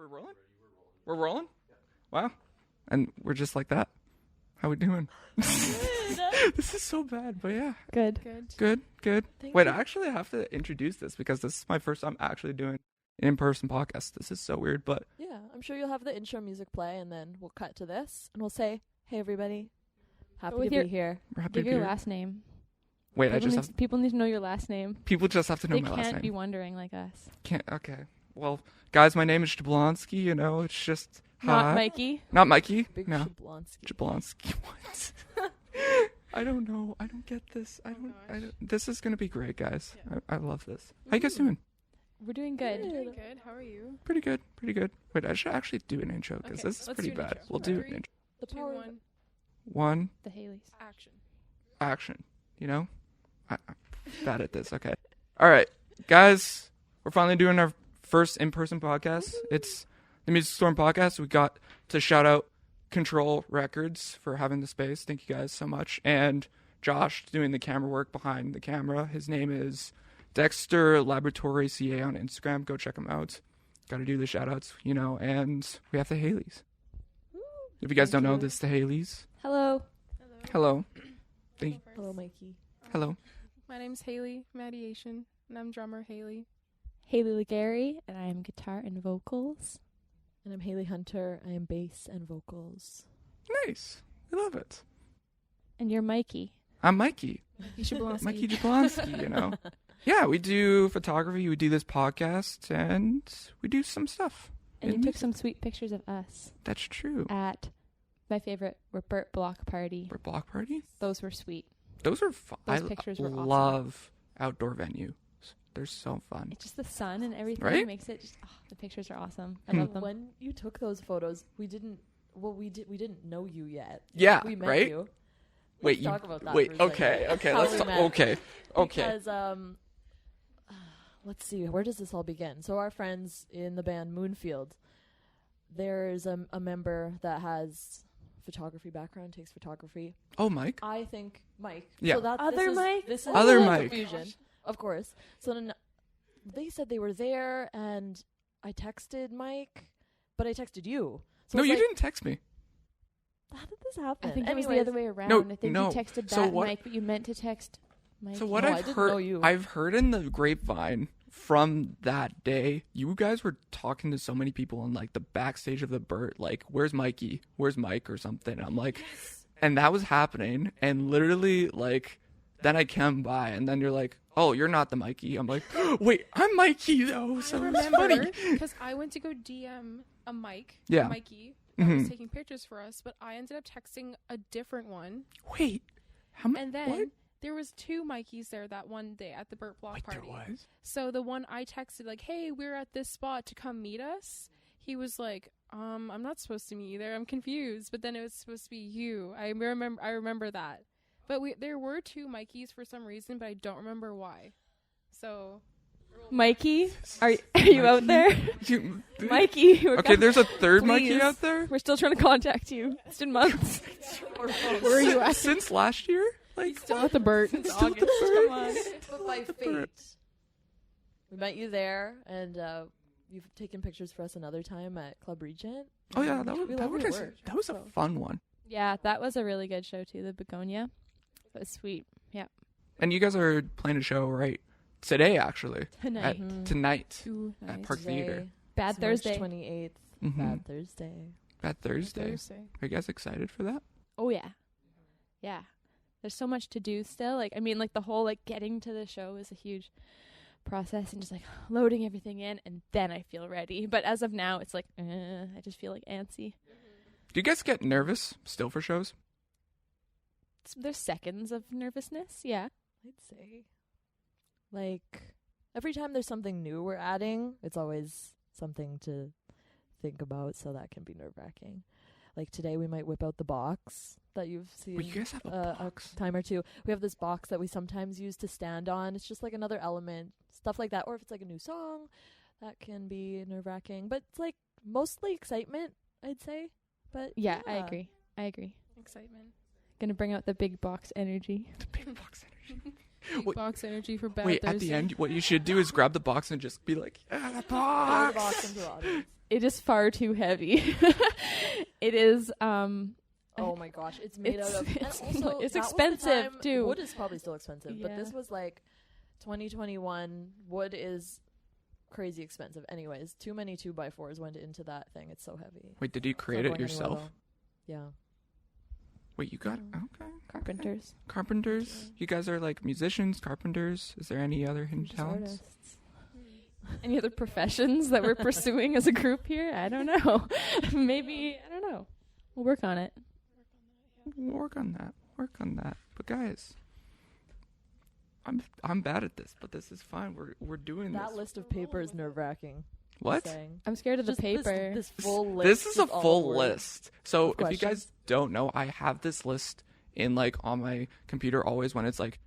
rolling? We're rolling? Wow. And we're just like that. How we doing? This is so bad, but yeah. Good. Wait, I actually have to introduce this because this is my first time actually doing an in-person podcast. This is so weird, but... Yeah, I'm sure you'll have the intro music play, and then we'll cut to this, and we'll say, hey, everybody. Happy to be here. We're happy Give to be your here. last name. Wait, People need to know your last name. People just have to know my last name. They can't be wondering like us. Okay. Well, guys, my name is Jablonski, you know, it's just... Not Mikey. Not Mikey. Big No. Jablonski. Jablonski. What? I don't know. I don't get this. I don't. This is gonna be great, guys. Yeah. I love this. How you guys doing? We're doing good. Good. Doing good. How are you? Pretty good. Wait, I should actually do an intro because Okay, this is let's pretty do an bad. intro. We'll do an 3, intro. The 2, power 1, One, The Haileys. action. action. You know, I'm bad at this. Okay. All right, guys, we're finally doing our first in-person podcast. It's the Music Storm podcast. We got to shout out Control Records for having the space. Thank you guys so much. And Josh doing the camera work behind the camera. His name is Dexter Laboratory CA on Instagram. Go check him out. Got to do the shout outs, you know. And we have the Haileys. If you guys don't know, this is the Haileys. Hello. Hello. Hello, Mikey. Hello. My name's Hailey, Mediation, and I'm drummer Hailey. Hailey Legary, and I am guitar and vocals. And I'm Hailey Hunter. I am bass and vocals. Nice. We love it. And you're Mikey. I'm Mikey. You should belong. Mikey Jablonski, you know. Yeah, we do photography, we do this podcast, and we do some stuff. And you in took music. some sweet pictures of us That's true. at my favorite Burt Block party. For block party? Those were sweet. Those are fun. Those pictures were awesome. love outdoor venues. They're so fun. It's just the sun and everything Right? makes it just, the pictures are awesome. I Hmm. love them. When you took those photos, we didn't know you yet. Yeah, We met right? you. Wait, Let's talk about that wait, for a second. okay, How let's we talk. met. Okay. Because, let's see, where does this all begin? So our friends in the band Moonfield, there's a member that has photography background, takes photography. Oh, Mike? I think Mike. Yeah. So that, Other this Mike? Is, this is Other the Mike. confusion, of course. So then they said they were there, and I texted Mike, but I texted you. So No, it's you like, didn't text me. How did this happen? I think it was the Anyways, other way around. No, I think no. you texted So that what- Mike, but you meant to text Mike. So what No, I I've didn't heard, know you. I've heard in the grapevine from that day, you guys were talking to so many people in like the backstage of the Burt, like, where's Mikey? Where's Mike or something? I'm like, and that was happening, and literally like, then I came by, and then you're like, oh, you're not the Mikey. I'm like, wait, I'm Mikey though. So I it's remember funny. because I went to go DM a Yeah. Mikey, that was Mhm. taking pictures for us, but I ended up texting a different one. Wait, how many? And then What? there was 2 Mikeys there that one day at the Burt Block Wait, there party. was? So the one I texted like, "Hey, we're at this spot to come meet us." He was like, I'm not supposed to meet you there. I'm confused." But then it was supposed to be you. I remember that. But there were 2 Mikeys for some reason, but I don't remember why. So Mikey, are you out there? You- Mikey. Okay, there's a third Mikey Please. out there? We're still trying to contact you. It's been months. where are you at? Since last year? Like, Still at the Burt. Still at the Burt? Come on. But by fate, we met you there, and you've taken pictures for us another time at Club Regent. Oh yeah, and that we was love your work. that was a So, fun one. Yeah, that was a really good show too. The Begonia. That was sweet. Yeah. And you guys are playing a show right today, actually. Tonight. Mhm. Tonight Two at nights. Park Theater. Today, Bad it's March Thursday. 28th. Mhm. Bad Thursday. Bad Thursday. Are you guys excited for that? Oh yeah. Yeah. There's so much to do still. Like I mean, like the whole like getting to the show is a huge process and just like loading everything in, and then I feel ready. But as of now, it's like I just feel like antsy. Do you guys get nervous still for shows? There's seconds of nervousness. Yeah. I'd say. Like, every time there's something new we're adding, it's always something to think about, so that can be nerve-wracking. Like, today we might whip out the box that you've seen Well, you guys have a box. time or two. We have this box that we sometimes use to stand on. It's just like another element, stuff like that. Or if it's like a new song, that can be nerve-wracking. But it's like mostly excitement, I'd say. But Yeah, I agree. Excitement. Gonna bring out the big box energy. The big box energy. Big Wait. box energy for Bad Wait, Thursday. at the end, what you should do is grab the box and just be like, Throw the box. box into the audience. it is far too heavy. It is Oh my gosh, it's made out of. And it's also, like- it's that was the expensive, time- too. Wood is probably still expensive, but this Yeah. was like 2021. Wood is crazy expensive. Anyways, too many 2x4s went into that thing. It's so heavy. Wait, did you It's create not it going anywhere, yourself? though. Yeah. Wait, you got okay. carpenters. Carpenters. You guys are like musicians, carpenters. Is there any other hidden Just talents? artists. Any other professions that we're pursuing as a group here? I don't know. Maybe, I don't know. We'll work on it. Work on that. Work on that. But guys, I'm bad at this, but this is fine. We're doing That this. list of paper is nerve-wracking. What? Saying. I'm scared of the Just paper. This full list. This is a all full words. list. So of if you guys questions. don't know, I have this list in like on my computer always when it's like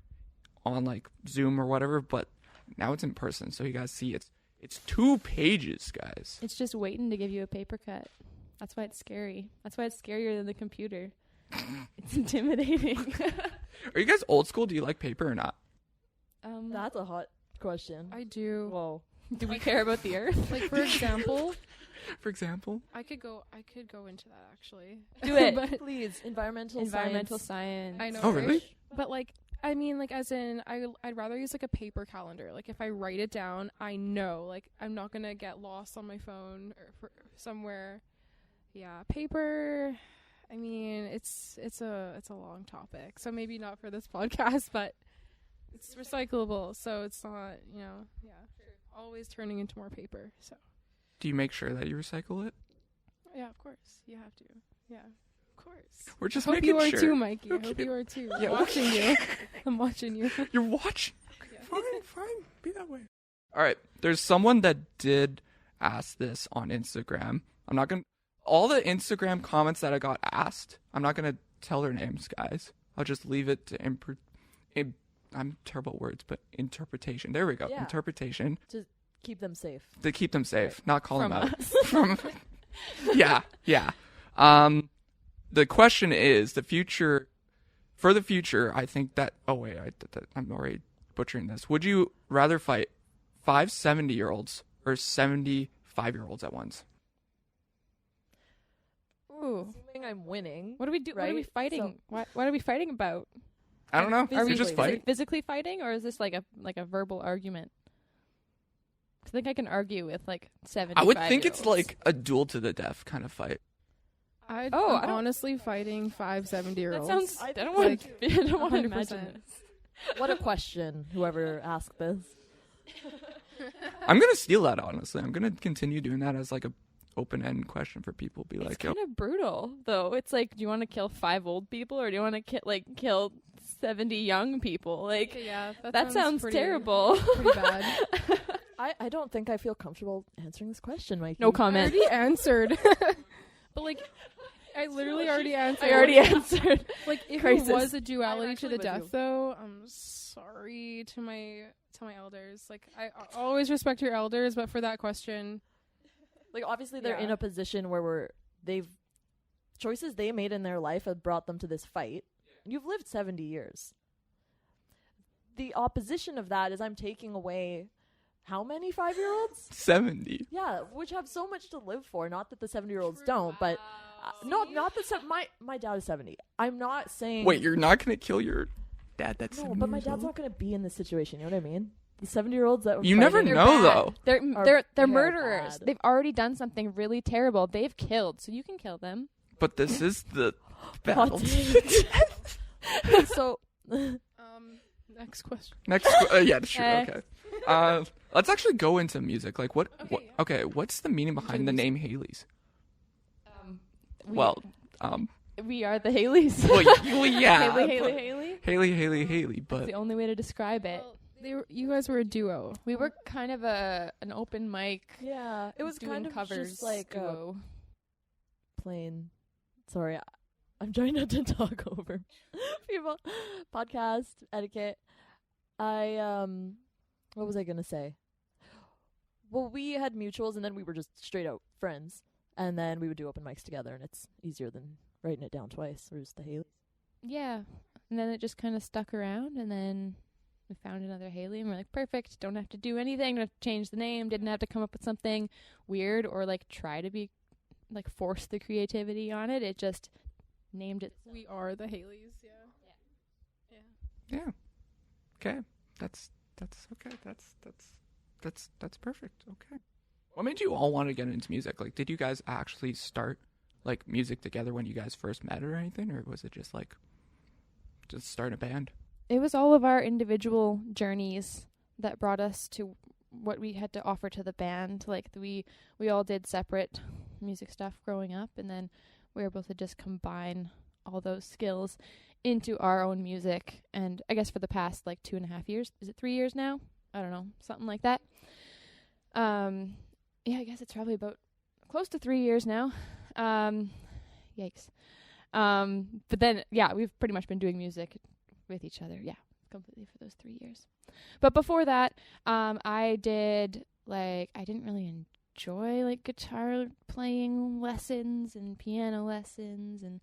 on like Zoom or whatever, but now it's in person, so you guys see it's 2 pages, guys. It's just waiting to give you a paper cut. That's why it's scary. That's why it's scarier than the computer. It's intimidating. Are you guys old school? Do you like paper or not? That's a hot question. I do. Whoa. Do we care about the earth? Like, for example, For example, I could go into that actually. Do it. But Please, environmental Science. I know. Oh, right? really? But like, I mean, like, as in, I'd rather use like a paper calendar. Like, if I write it down, I know, like, I'm not gonna get lost on my phone or somewhere. Yeah, paper. I mean, it's a long topic, so maybe not for this podcast, but it's recyclable, so it's not, always turning into more paper. So do you make sure that you recycle it? yeah, of course, you have to. Yeah, of course. We're just Hope making you are sure. too, Mikey. I Okay. hope you are too. Yeah, I'm watching you. I'm watching you. You're watching. Yeah. Fine. Be that way. All right. There's someone that did ask this on Instagram. I'm not gonna. All the Instagram comments that I got asked, I'm not gonna tell their names, guys. I'll just leave it to I'm terrible at words, but interpretation. There we go. Yeah. Interpretation Keep them safe. to keep them safe, not call them From out. us. From yeah. The question is the future. For the future, I think that. Oh wait, I'm already butchering this. Would you rather fight 5 70-year-olds or 75-year-olds at once? Ooh. Assuming I'm winning. What do we do? What are we Right? fighting? What are we fighting about? I don't know. Are You're we just fighting. physically fighting, or is this like a verbal argument? I think I can argue with like 70. I would think it's like a duel to the death kind of fight. I'm I don't- honestly fighting 5 70-year-olds. That sounds. I I don't think want. I don't want to 100%. imagine this. What a question, whoever asked this. I'm gonna steal that. Honestly, I'm gonna continue doing that as like a open-end question for people. Be It's like, yo, kind of brutal, though. It's like, do you want to kill 5 old people, or do you want to kill 70 young people? Like, yeah, that sounds pretty, terrible. Pretty bad. I don't think I feel comfortable answering this question, Mikey. No I comment. already answered. But like, I literally already answered. I already answered. Like, if Crisis. it was a duality to actually the with death, you. though, I'm sorry to my elders. Like, I always respect your elders, but for that question, Like, obviously, they're Yeah. in a position where choices they made in their life have brought them to this fight. You've lived 70 years. The opposition of that is I'm taking away how many 5-year-olds? 70. Yeah, which have so much to live for. Not that the 70-year-olds don't, but not that my dad is 70. I'm not saying Wait, you're not gonna kill your dad? That's no, 70 but my years dad's old? not going to be in this situation. You know what I mean? The 70-year-olds that were You never fighting- know, though. They're they're murderers. bad. They've already done something really terrible. They've killed, so you can kill them. But this is the battle. So next question. Next, yeah, sure, Eh. okay. Let's actually go into music. Like, Okay. okay, what's the meaning behind the name Hailey's? We, Well, we are the Haileys. well, yeah. Haley. Haley, That's but the only way to describe it. Well, you guys were a duo. We were kind of an open mic. yeah, it was doing kind of covers just like a duo. plain. Sorry, I'm trying not to talk over people. Podcast etiquette. What was I gonna say? Well, we had mutuals, and then we were just straight out friends, and then we would do open mics together, and it's easier than writing it down twice. Or just the Hailey. Yeah, and then it just kind of stuck around, and then we found another Hailey, and we're like, perfect. Don't have to do anything. Don't have to change the name. Didn't have to come up with something weird or like try to be like force the creativity on it. It just named it. We are the Haileys. Yeah. Okay. That's okay. That's perfect. Okay. What made you all want to get into music? Like, did you guys actually start like music together when you guys first met or anything, or was it just like just start a band? It was all of our individual journeys that brought us to what we had to offer to the band. Like we all did separate music stuff growing up, and then we were able to just combine all those skills into our own music. And I guess for the past like 2.5 years, is it 3 years now? I don't know, something like that. Yeah, I guess it's probably about close to 3 years now. Yikes. But then, yeah, we've pretty much been doing music with each other. Yeah, completely for those 3 years. But before that, I didn't really enjoy like guitar playing lessons and piano lessons and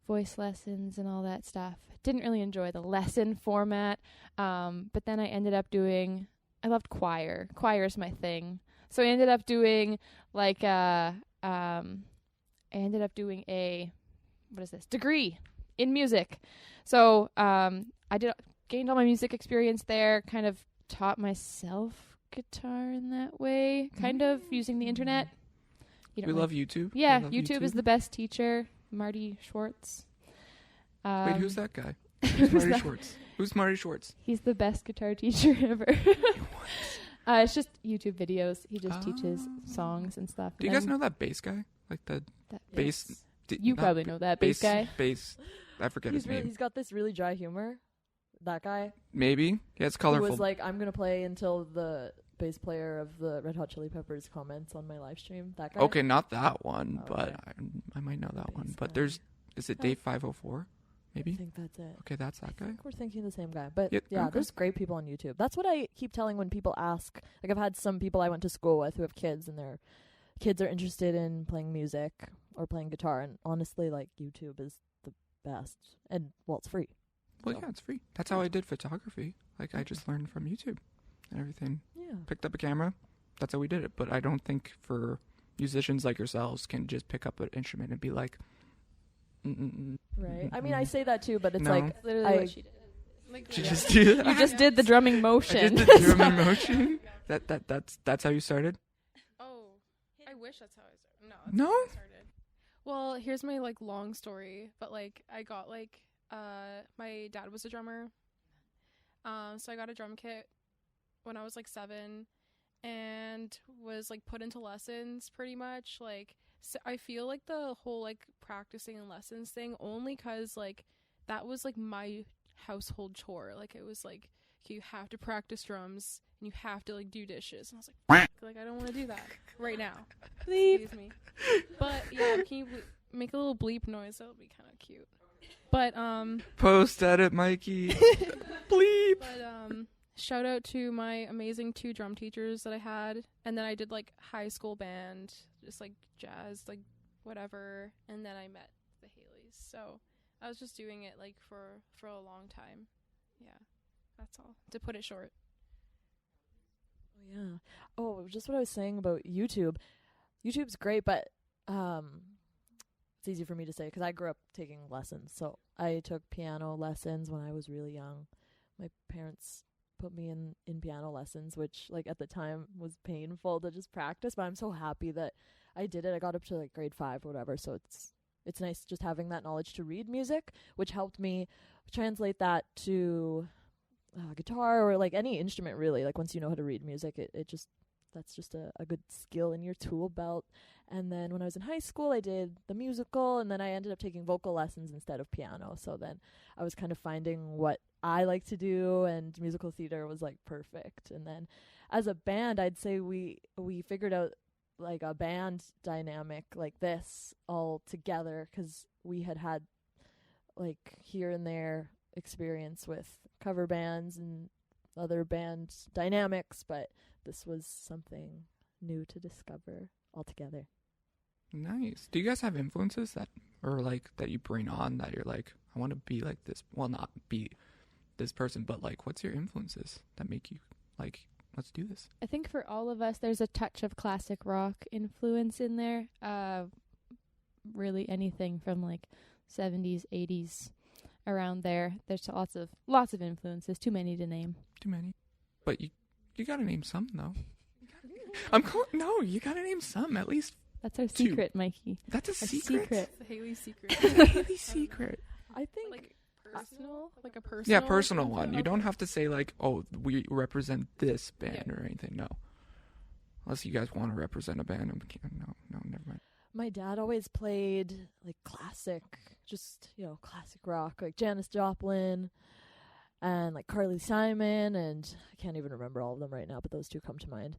voice lessons and all that stuff. Didn't really enjoy the lesson format. But then I ended up I loved choir. Choir is my thing. So I ended up doing a degree in music. So gained all my music experience there, kind of taught myself guitar in that way, kind of using the internet. We love YouTube. Yeah, YouTube is the best teacher. Marty Schwartz. Wait, who's that guy? Who's Marty Schwartz? Who's Marty Schwartz? He's the best guitar teacher ever. It's just YouTube videos. He just teaches songs and stuff. Do you guys know that bass guy? Like that bass. You probably know that bass guy. Bass. I forget his name. He's got this really dry humor. That guy. Maybe. Yeah, it's colorful. He was like, I'm gonna play until the bass player of the Red Hot Chili Peppers comments on my live stream. That guy. Okay, not that one, Oh, but okay. I might know that one. Bass But guy. is it Dave 504? Maybe. I think that's it. Okay, that's that I guy. think we're thinking the same guy. But Yeah, yeah, okay. there's great people on YouTube. That's what I keep telling when people ask. Like, I've had some people I went to school with who have kids, and their kids are interested in playing music or playing guitar. And honestly, like, YouTube is the best. And, well, it's free. Well, So. yeah, it's free. That's how I did photography. Like, I just learned from YouTube and everything. Yeah. Picked up a camera. That's how we did it. But I don't think for musicians like yourselves can just pick up an instrument and be like, Right. I mean, I say that too, but it's No. like, Literally what she did. Like, Did you yeah. just do that? You just did the drumming I motion. did the drumming motion. That's how you started. Oh, I wish that's how I started. No. No? That's not how I started. Well, here's my like long story, but like I got like my dad was a drummer. So I got a drum kit when I was like 7 and was like put into lessons pretty much. Like, so I feel like the whole like practicing and lessons thing only 'cause like that was like my household chore. Like, it was like, okay, you have to practice drums and you have to like do dishes. And I was like, I don't want to do that right now. Excuse me. But yeah, can you make a little bleep noise? That would be kind of cute. But Post edit, Mikey. Bleep. But shout out to my amazing 2 drum teachers that I had, and then I did like high school band, just like jazz, like whatever, and then I met the Haileys. So I was just doing it like for a long time. Yeah, that's all. To put it short. Oh, yeah. Oh, just what I was saying about YouTube. YouTube's great, but it's easy for me to say because I grew up taking lessons. So I took piano lessons when I was really young. My parents put me in piano lessons, which like at the time was painful to just practice, but I'm so happy that I did it. I got up to like grade 5 or whatever, so it's nice just having that knowledge to read music, which helped me translate that to guitar or like any instrument really. Like, once you know how to read music, that's just a good skill in your tool belt. And then when I was in high school, I did the musical, and then I ended up taking vocal lessons instead of piano. So then I was kind of finding what I like to do, and musical theater was like perfect. And then as a band, I'd say we figured out like a band dynamic like this all together because we had like here and there experience with cover bands and other band dynamics, but this was something new to discover altogether. Nice. Do you guys have influences that you bring on that you're like, I want to be like this? Well, not be this person, but like, what's your influences that make you like, let's do this? I think for all of us, there's a touch of classic rock influence in there. Really anything from like 70s, 80s, around there. There's lots of influences. Too many to name. Too many. But you gotta name some though. You gotta name some at least. That's our secret, Mikey. That's a secret. The Hailey's secret. Hailey's secret. I think like personal, like a personal. Yeah, personal one. You don't have to say like, oh, we represent this band or anything. No. Unless you guys want to represent a band. No, never mind. my dad always played like classic, just, you know, classic rock, like Janis Joplin and like Carly Simon, and I can't even remember all of them right now, but those two come to mind.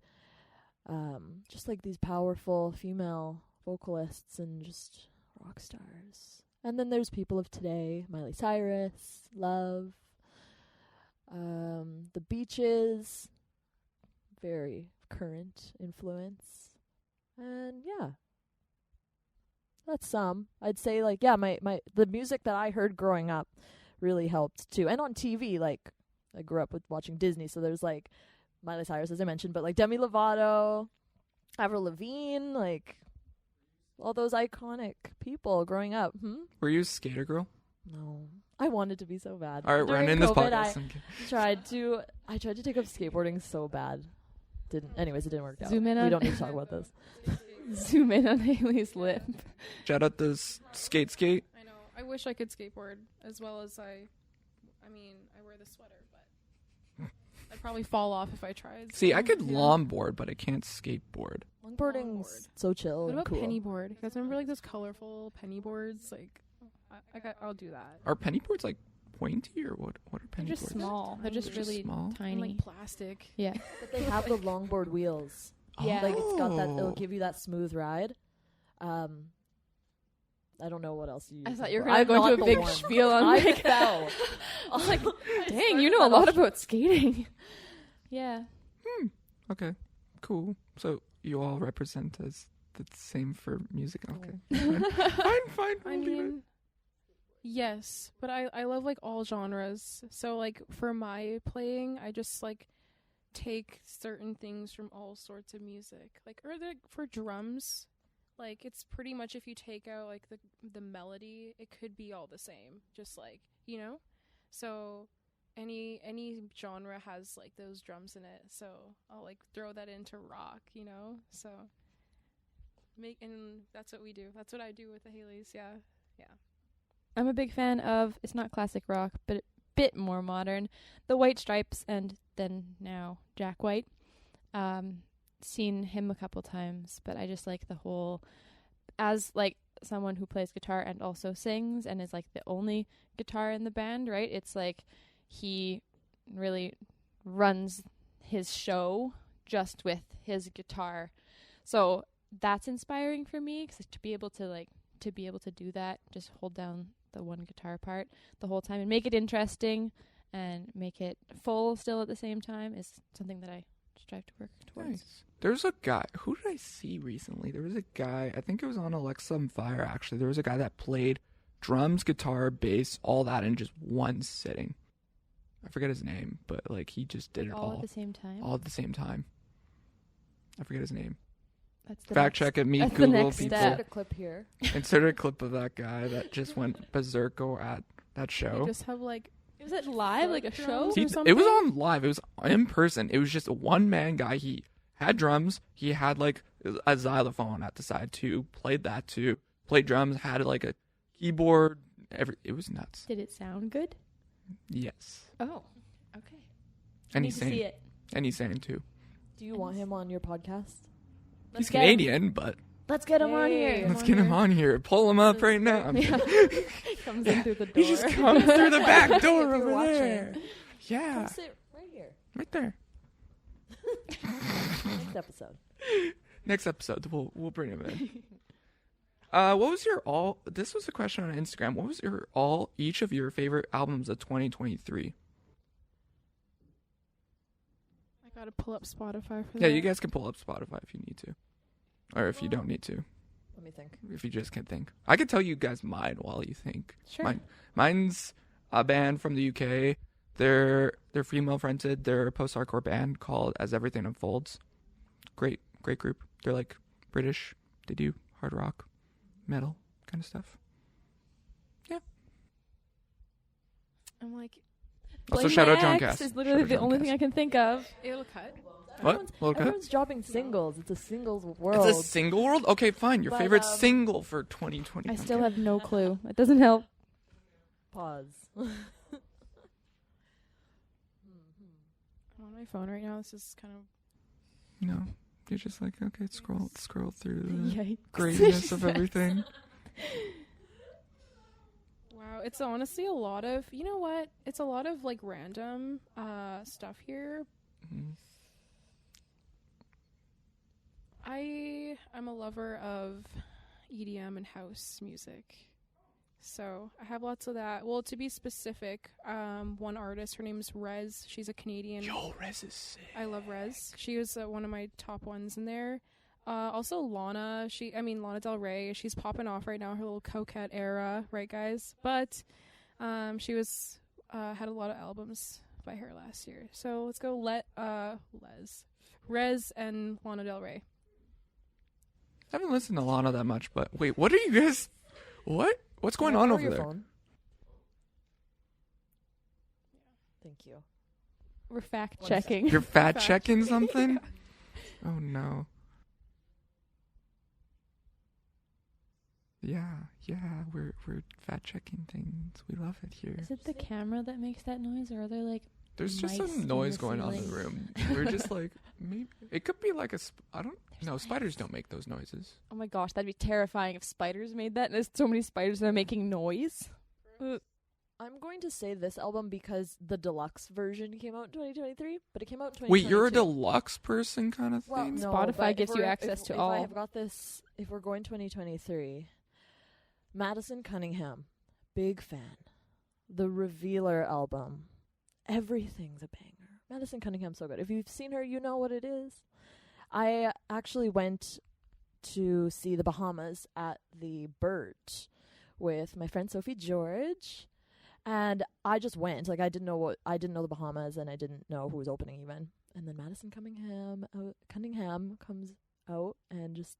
Just like these powerful female vocalists and just rock stars. And then there's people of today, Miley Cyrus, Love, the Beaches, very current influence. And yeah, that's some. I'd say like, yeah, the music that I heard growing up really helped too. And on TV, like I grew up with watching Disney, so there's like Miley Cyrus, as I mentioned, but like Demi Lovato, Avril Lavigne, like all those iconic people growing up. Were you a skater girl? No, I wanted to be so bad. All right, we're ending this podcast. I tried to take up skateboarding so bad. Anyways, it didn't work out. Zoom in we on- don't need to talk about this. Zoom in on Hailey's lip. Shout out the skate. I know. I wish I could skateboard as well as I mean, I wear the sweater, but I'd probably fall off if I tried. See, I could yeah. longboard, but I can't skateboard. Longboarding's so chill What and about cool. pennyboard? You guys remember like those colorful penny boards? Like, I'll do that. Are penny boards like pointy or what? What are They're penny just boards? small. They're just They're just really small? tiny. And, like plastic. Yeah. But they have the longboard wheels. Yeah. Like it's got that. Oh. It'll give you that smooth ride. I don't know what else you use. I thought it you were for. going to I'm go not into a the big one. spiel on I like fell. I was like, dang, you know a lot about skating. Yeah. Okay, cool. So you all represent as the same for music. Okay, fine. I mean, yes, but I love like all genres. So like for my playing, I just like take certain things from all sorts of music. Like for drums, like it's pretty much if you take out like the melody, it could be all the same. Just like, you know? So any genre has like those drums in it. So I'll like throw that into rock, you know? So and that's what we do. That's what I do with the Haileys. Yeah. I'm a big fan of, it's not classic rock, but a bit more modern, the White Stripes, and then now Jack White. Seen him a couple times, but I just like the whole, as like someone who plays guitar and also sings and is like the only guitar in the band, right? It's like he really runs his show just with his guitar. So that's inspiring for me, because to be able to do that, just hold down the one guitar part the whole time and make it interesting and make it full still at the same time is something that I strive to work towards. Nice. There's a guy. Who did I see recently? There was a guy. I think it was on Alexa on Fire. Actually, there was a guy that played drums, guitar, bass, all that in just one sitting. I forget his name, but like he just did it all at the same time. All at the same time. I forget his name. That's the Fact next- check it. Me that's the Google next people. step. Insert a clip here. Insert a clip of that guy that just went berserko at that They show. just have like Was it live, like a show? He- It was on live. It was in person. It was just a one-man guy. He had drums. He had like a xylophone at the side too. Played that too. Played drums. Had like a keyboard. It was nuts. Did it sound good? Yes. Oh, okay. And Need he's to see saying. it. And he's saying too. Do you want him on your podcast? He's get Canadian, but Let's get him on Hey. here. let's get him on here. Pull him up right now. I'm Yeah. kidding. Comes in through the door. He just comes through the back door If you're over watching. there. Come Yeah, sit right here. right there. Next episode. Next episode, we'll bring him in. What was your this was a question on Instagram. What was each of your favorite albums of 2023? I gotta pull up Spotify for that. Yeah, you guys can pull up Spotify if you need to. Or if you don't need to. Let me think. If you just can't think. I could tell you guys mine while you think. Sure. Mine's a band from the UK They're female fronted. They're a post-hardcore band called As Everything Unfolds. Great group. They're like British. They do hard rock, metal kind of stuff. Yeah. I'm like, Also, Blame shout My out John Ex Cass. is literally Shout the out John only Cass. thing I can think of. it'll cut. What? Little cut? Everyone's dropping singles. It's a singles world. It's a single world? Okay, fine. Your But, favorite single for 2020. I still Okay. have no clue. It doesn't help. Pause. I'm on my phone right now. This is kind of. No. You're just like, okay, scroll through the Yikes. grayness of everything. Wow, it's honestly a lot of. You know what? It's a lot of like random stuff here. Mhm. I'm a lover of EDM and house music. So I have lots of that. Well, to be specific, one artist, her name's Rez. She's a Canadian. Yo, Rez is sick. I love Rez. She was one of my top ones in there. Also Lana. Lana Del Rey. She's popping off right now. Her little coquette era, right, guys? But she was had a lot of albums by her last year. So let's go. Rez and Lana Del Rey. I haven't listened to Lana that much, but wait, what are you guys? What? What's going on Borrow over your there? phone? Thank you. We're fact 1 second. checking. You're fat checking something? Oh no. Yeah, we're fat checking things. We love it here. Is it the camera that makes that noise, or are there like? There's just mice some in noise the going on in the ceiling? room. We're just like, maybe it could be like I don't know. Spiders don't make those noises. Oh my gosh, that'd be terrifying if spiders made that. There's so many spiders that are making noise. I'm going to say this album because the deluxe version came out in 2023, but it came out in 2022. Wait, you're a deluxe person kind of Well, thing? no, Spotify but gives if you we're- access to if all. I have got this, if we're going 2023, Madison Cunningham, big fan. The Revealer album, everything's a banger. Madison Cunningham's so good. If you've seen her, you know what it is. I actually went to see the Bahamas at the Burt with my friend Sophie George. And I just went. Like I didn't know the Bahamas, and I didn't know who was opening even. And then Madison Cunningham comes out and just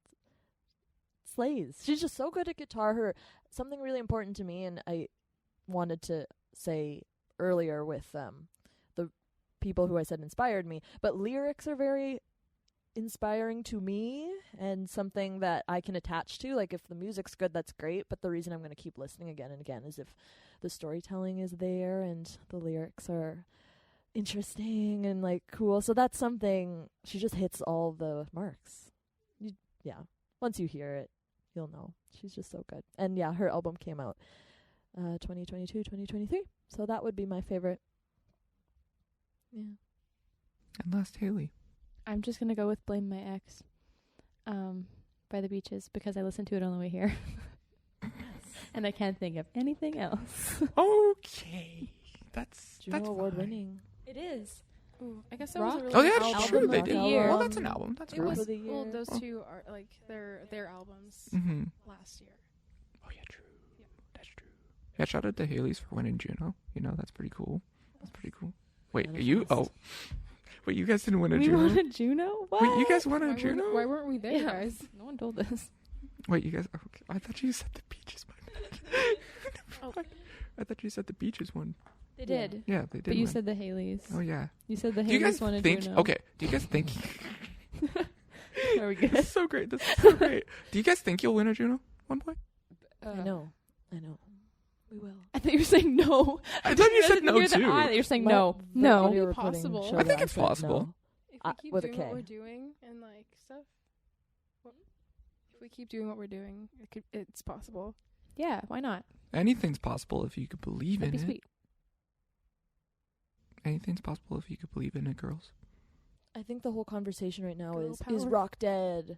slays. She's just so good at guitar. Something really important to me, and I wanted to say earlier with the people who I said inspired me, but lyrics are very inspiring to me and something that I can attach to. Like if the music's good, that's great, but the reason I'm going to keep listening again and again is if the storytelling is there and the lyrics are interesting and like cool. So that's something, she just hits all the marks. Once you hear it, you'll know. She's just so good. And yeah, her album came out 2022, 2023. So that would be my favorite. Yeah. And last, Hailey. I'm just gonna go with "Blame My Ex" by the Beaches because I listened to it on the way here, and I can't think of anything else. Okay, that's Juno Award fine. winning. It is. Ooh, I guess that Rock? was a really Oh good yeah, album. true. They of did. the year. Well, that's an album. That's It great. was of the well, year. those Oh. two are like their albums Mm-hmm. last year. Oh yeah, true. That's true. Yeah, shout out to HAILEYS for winning Juno. You know, that's pretty cool. That's pretty cool. Wait, Yeah, you? that's Oh, wait, you guys didn't win a We Juno? won a Juno. What? Wait, you guys won a Why Juno? why weren't we there, Yeah. guys? No one told us. Wait, you guys? Okay. I thought you said the Beaches. Oh. I thought you said the Beaches won. They Yeah. did. Yeah, they did. But you win. said the Haileys. Oh yeah. You said the Do you guys Haileys won a think? Juno. Okay. Do you guys think? Are we This good? is so great. This is so great. Do you guys think you'll win a Juno? One point. I know. We will. I thought you were saying no. I thought you said didn't no hear the too. I that you're saying My- no. the No. audio Maybe recording possible. showed I that think it's said possible. no. If we keep with a doing what K. we're doing and like stuff, if we keep doing what we're doing, it's possible. Yeah, why not? Anything's possible if you could believe That'd in be it. sweet. Anything's possible if you could believe in it, girls. I think the whole conversation right now Girl is power. rock dead?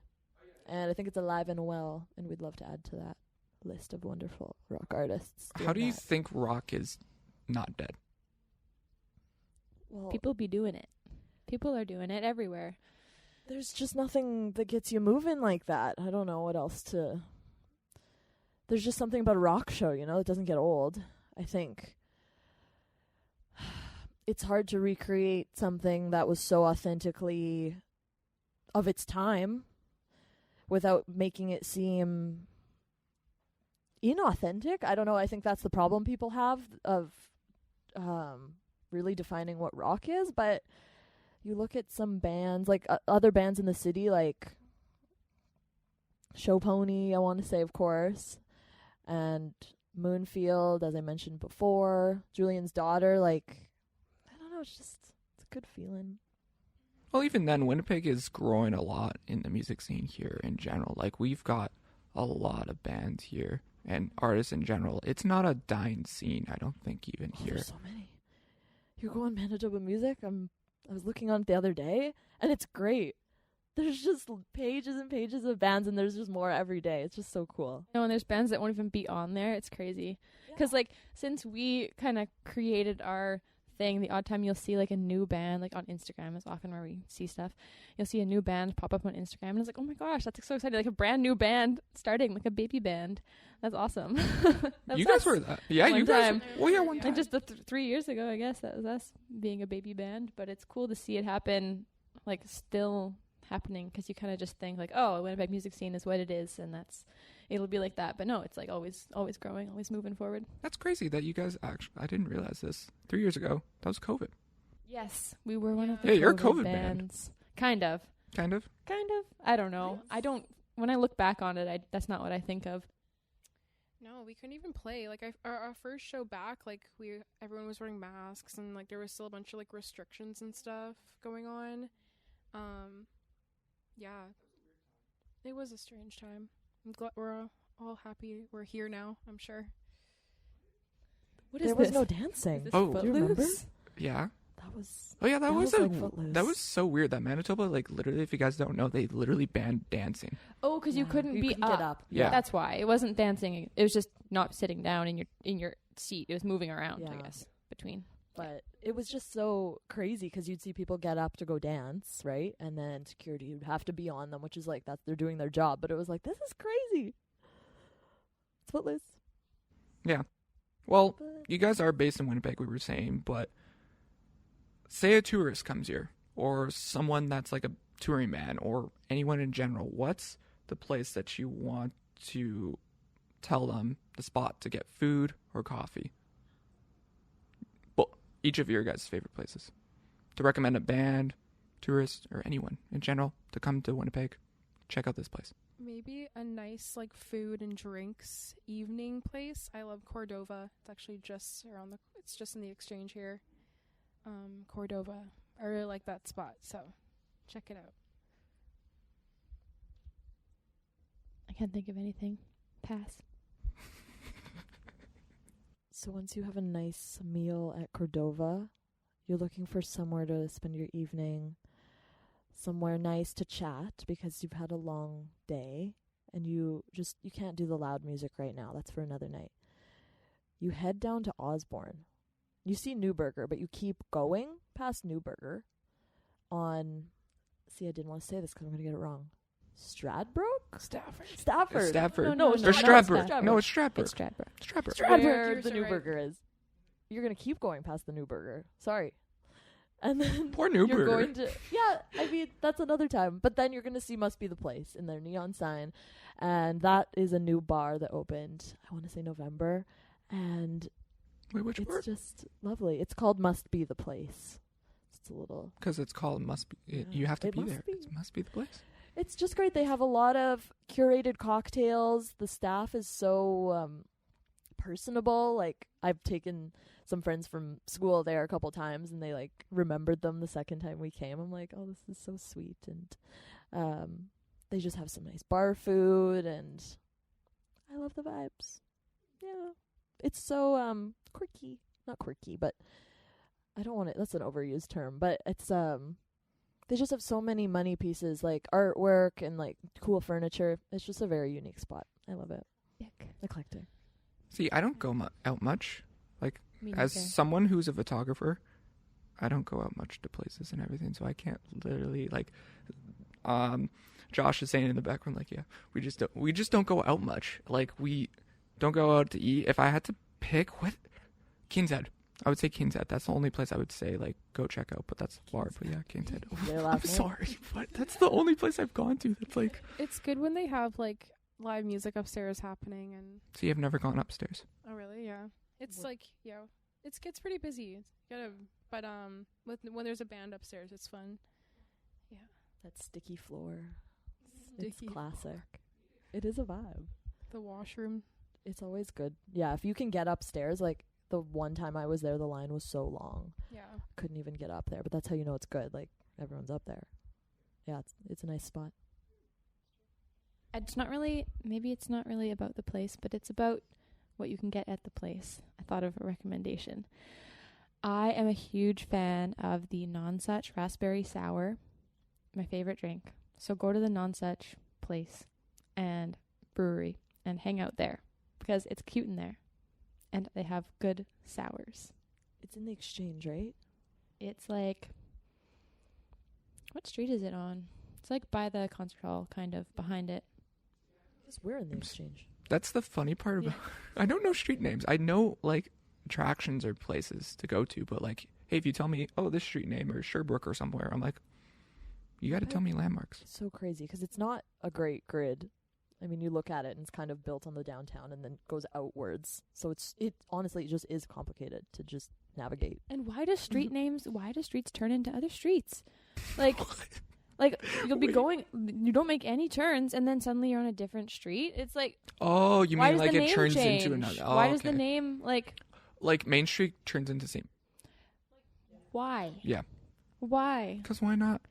And I think it's alive and well, and we'd love to add to that list of wonderful rock artists. How do doing you that. think rock is not dead? Well, People be doing it. People are doing it everywhere. there's just nothing that gets you moving like that. I don't know what else to. There's just something about a rock show, that doesn't get old. I think. it's hard to recreate something that was so authentically of its time without making it seem inauthentic. I don't know. I think that's the problem people have of really defining what rock is. But you look at some bands, like other bands in the city, like Show Pony, I want to say, of course, and Moonfield, as I mentioned before, Julian's Daughter. Like, I don't know. It's a good feeling. Well, even then, Winnipeg is growing a lot in the music scene here in general. Like, we've got a lot of bands here and artists in general. It's not a dying scene, I don't think, even here. There's so many. You go on Manitoba Music. I was looking on it the other day, and it's great. There's just pages and pages of bands, and there's just more every day. It's just so cool. No, and there's bands that won't even be on there. It's crazy. Because, like, since we kind of created our thing, the odd time you'll see, like, a new band, like, on Instagram is often where we see stuff. You'll see a new band pop up on Instagram, and it's like, oh, my gosh, that's so exciting. Like, a brand new band starting, like a baby band. That's awesome. You guys were that. Yeah, you guys. Well, yeah, one time. Like, just 3 years ago, I guess, that was us being a baby band. But it's cool to see it happen, like, still happening, because you kind of just think like, oh, Winnipeg music scene is what it is, and it'll be like that. But no, it's like always growing, always moving forward. That's crazy that you guys actually, I didn't realize this. 3 years ago, that was COVID. Yes, we were one of the Yeah, you're a COVID COVID bands. Kind of. I don't know. When I look back on it, that's not what I think of. No, we couldn't even play. Like, our first show back, like, everyone was wearing masks, and like there was still a bunch of like restrictions and stuff going on. Yeah, it was a strange time. I'm glad we're all happy we're here now, I'm sure. There was no dancing. Oh, do you remember? Yeah. That was. Oh yeah, that was like Footloose. that was so weird. That Manitoba, like, literally, if you guys don't know, they literally banned dancing. Oh, because you couldn't get up. Yeah. That's why it wasn't dancing. It was just not sitting down in your seat. It was moving around, I guess, between. But it was just so crazy because you'd see people get up to go dance, right? And then security would have to be on them, which is like they're doing their job. But it was like, this is crazy. It's Footloose. Yeah. Well, you guys are based in Winnipeg, we were saying, but say a tourist comes here, or someone that's like a touring man, or anyone in general. What's the place that you want to tell them, the spot to get food or coffee? Each of your guys' favorite places to recommend a band, tourist, or anyone in general to come to Winnipeg. Check out this place. Maybe a nice like food and drinks evening place. I love Cordova. It's actually just it's just in the Exchange here. Cordova. I really like that spot, so check it out. I can't think of anything. Pass. So once you have a nice meal at Cordova, you're looking for somewhere to spend your evening, somewhere nice to chat because you've had a long day and you can't do the loud music right now. That's for another night. You head down to Osborne. You see Newburger, but you keep going past Newburger on, I didn't want to say this because I'm going to get it wrong. Stradbroke? Stafford. No, or Stradbroke. No, it's Stradbroke. It's Stradbroke. Where Yours the are Newburger is. You're going to keep going past the Newburger. Sorry. And then Poor you're Newburger. going to, I mean, that's another time. But then you're going to see Must Be the Place in their neon sign. And that is a new bar that opened, I want to say November. And Wait, which it's word? just lovely. It's called Must Be the Place. It's a little. Because it's called Must Be. You have to It be must there. be. It must be the place. It's just great. They have a lot of curated cocktails. The staff is so personable. Like, I've taken some friends from school there a couple times, and they like remembered them the second time we came. I'm like, oh, this is so sweet. And they just have some nice bar food, and I love the vibes. Yeah, it's so quirky. Not quirky, but I don't want it. That's an overused term, but it's they just have so many money pieces, like artwork and like cool furniture. It's just a very unique spot. I love it. Eclectic. See, I don't go out much. Like, Me as neither. someone who's a photographer, I don't go out much to places and everything, so I can't literally, like, Josh is saying in the background, like, yeah, we just don't go out much. Like, we don't go out to eat. If I had to pick, King's Head. I would say King's Head. That's the only place I would say like go check out. But that's far. But yeah, King's Head. Their I'm last name. sorry, but that's the only place I've gone to. That's like. It's good when they have like live music upstairs happening and. So you've never gone upstairs? Oh really? Yeah. It's like it gets pretty busy. But when there's a band upstairs, it's fun. Yeah. That sticky floor. Sticky It's classic. It is a vibe. The washroom. It's always good. Yeah, if you can get upstairs, like the one time I was there, the line was so long. Yeah. Couldn't even get up there, but that's how you know it's good. Like everyone's up there. Yeah, it's a nice spot. It's not really, maybe it's not really about the place, but it's about what you can get at the place. I thought of a recommendation. I am a huge fan of the Nonsuch Raspberry Sour, my favorite drink. So go to the Nonsuch place and brewery and hang out there because it's cute in there and they have good sours. It's in the Exchange, right? It's like, what street is it on? It's like by the concert hall, kind of behind it. Because we're in the Exchange. That's the funny part about. I don't know street names. I know like attractions or places to go to, but like, hey, if you tell me, oh, this street name or Sherbrooke or somewhere, I'm like, you got to tell me landmarks. It's so crazy because it's not a great grid. I mean, you look at it and it's kind of built on the downtown and then goes outwards. So it honestly just is complicated to just navigate. And why do streets turn into other streets? Like you'll be going, you don't make any turns and then suddenly you're on a different street. It's like, oh, you why mean does like the it name turns change? into another? Oh, why does okay. the name like Main Street turns into same? why? Yeah. Why? Because why not?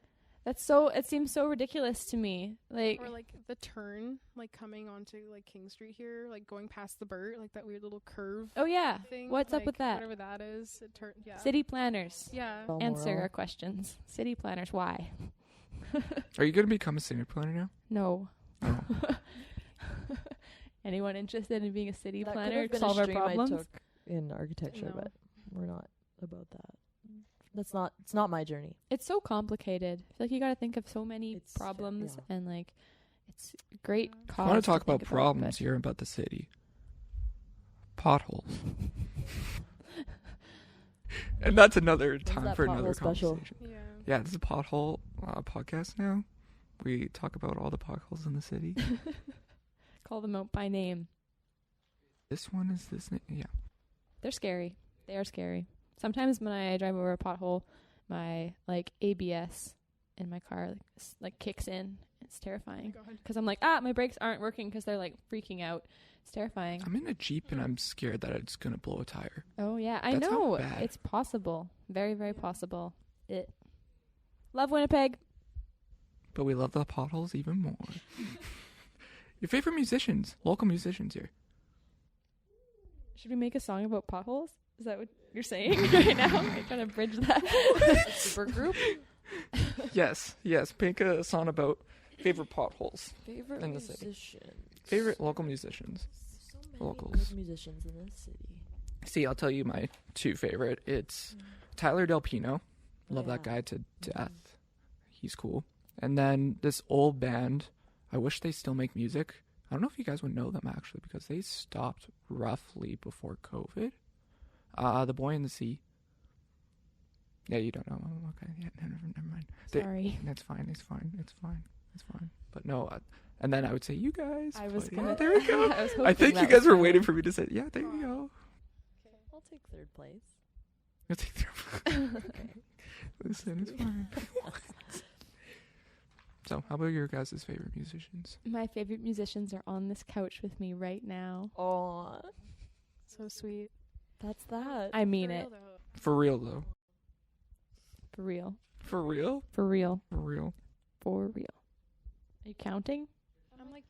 It seems so ridiculous to me. Like, Or like the turn, like coming onto like King Street here, like going past the Burt, like that weird little curve oh yeah, thing. what's up like, with that? Whatever that is. Yeah. City planners. Yeah. Answer our questions. City planners, why? Are you going to become a city planner now? No. Oh. Anyone interested in being a city That could planner have to been a solve our stream I problems? took in architecture, No. but we're not about that. It's not my journey. It's so complicated. I feel like you got to think of so many It's- problems yeah. and like it's great Yeah. cause I want to talk think about problems but- here about the city. Potholes. And that's another time that for another pothole special? conversation. Yeah. Yeah, this is a pothole podcast now. We talk about all the potholes in the city. Call them out by name. This one is this name. Yeah. They're scary. They are scary. Sometimes when I drive over a pothole, my like ABS in my car like kicks in. It's terrifying God. because I'm like, my brakes aren't working because they're like freaking out. It's terrifying. I'm in a Jeep and I'm scared that it's going to blow a tire. Oh yeah, I That's not know. bad. It's possible. Very, very possible. Love Winnipeg. But we love the potholes even more. Your favorite musicians, local musicians here. Should we make a song about potholes? Is that what you're saying right now? I'm trying to bridge that. Super group. Yes. Make a song about favorite potholes. Favorite In the city. musician. Favorite local musicians. So many Locals. good musicians in this city. See, I'll tell you my two favorite. It's Tyler Del Pino. Love that Yeah. guy to death. He's cool. And then this old band, I wish they still make music. I don't know if you guys would know them actually because they stopped roughly before COVID. The Boy in the Sea. Yeah, you don't know. Oh, okay, yeah, never mind. Sorry. That's fine. It's fine. But no, and then I would say you guys. I was but gonna. yeah, there we go. I was I think hoping you that guys was were coming. waiting for me to say, yeah, there you go. I'll take third place. You'll take through. Listen, it's fine. So, how about your guys' favorite musicians? My favorite musicians are on this couch with me right now. Aw, So sweet. that's that. I mean For it. real, though. For real, though. For real. For real? For real. For real. For real. Are you counting? I'm like,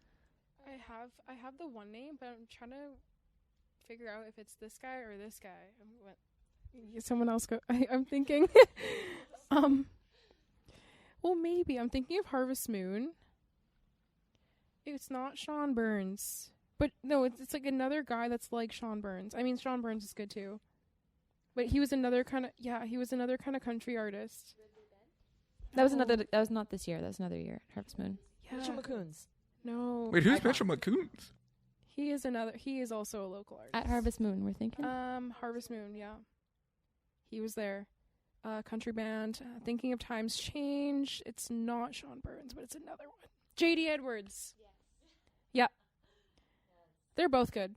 I have the one name, but I'm trying to figure out if it's this guy or this guy. Someone else go. I'm thinking. Well, maybe I'm thinking of Harvest Moon. It's not Sean Burns, but no, it's like another guy that's like Sean Burns. I mean, Sean Burns is good too, but he was another kind of country artist. That was not this year. That was another year. Harvest Moon. Yeah. Mitchell McCoon's. No. Wait, who's Icon. Mitchell McCoons? He is also a local artist. At Harvest Moon, we're thinking. Harvest Moon, yeah. He was there. Country band. Thinking of Times Change. It's not Sean Burns, but it's another one. J.D. Edwards. Yep. They're both good.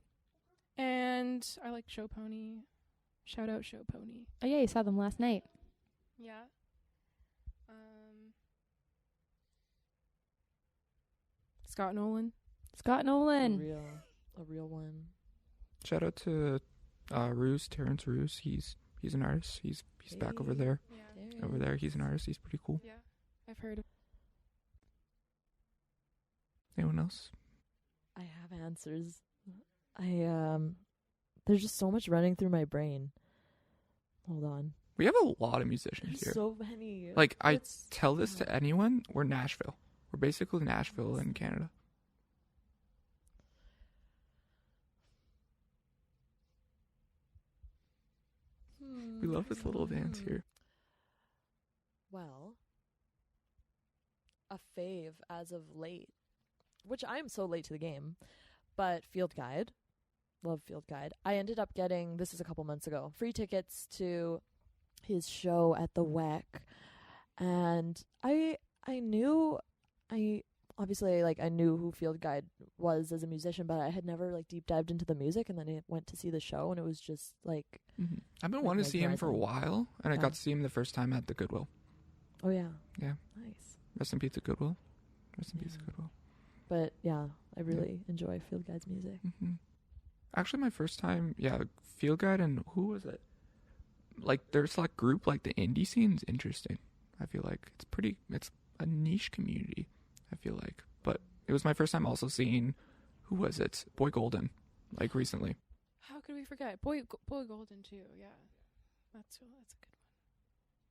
And I like Show Pony. Shout out Show Pony. Oh yeah, you saw them last night. Yeah. Scott Nolan. Scott Nolan. A real one. Shout out to Terrence Roos. He's an artist. He's back over there. Yeah. Over there, he's an artist. He's pretty cool. Yeah. I've heard of. Anyone else? I have answers. There's just so much running through my brain. Hold on. We have a lot of musicians here. So many. Like, I tell this to anyone, we're Nashville. We're basically Nashville in Canada. We love this little dance here. Well, a fave as of late, which I am so late to the game, but Field Guide. Love Field Guide. I ended up getting, this is a couple months ago, free tickets to his show at the WEC. And I knew who Field Guide was as a musician, but I had never like deep dived into the music, and then I went to see the show and it was just like I've been wanting to see him for a while, and I got to see him the first time at the Goodwill. Oh yeah. Yeah. Nice. Rest in peace to Goodwill. Rest in peace to Goodwill. But yeah, I really enjoy Field Guide's music. Mm-hmm. Actually, my first time, Field Guide, and who was it? Like, there's like group, like the indie scene's interesting. I feel like it's a niche community, I feel like. But it was my first time also seeing, who was it? Boy Golden, like recently. How could we forget? Boy Golden too. Yeah, that's a good one.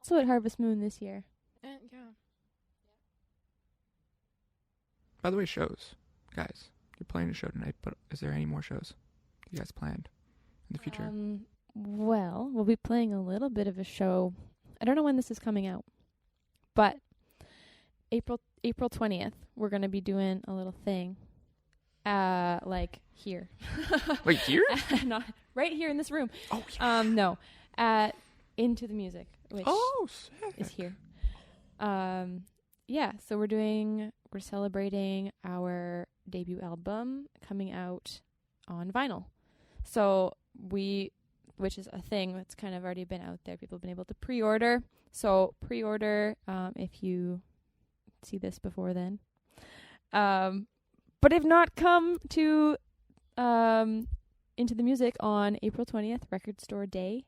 Also at Harvest Moon this year. And yeah. By the way, shows. Guys, you're playing a show tonight, but is there any more shows you guys planned in the future? Well, we'll be playing a little bit of a show. I don't know when this is coming out, but April 20th, we're going to be doing a little thing. Like here. Wait, here? Not right here in this room. Oh, yeah. No. At Into the Music, which sick. is here. Yeah, so we're celebrating our debut album coming out on vinyl. So which is a thing that's kind of already been out there. People have been able to pre-order. So pre-order if you see this before then. But if not, come to Into the Music on April 20th, Record Store Day,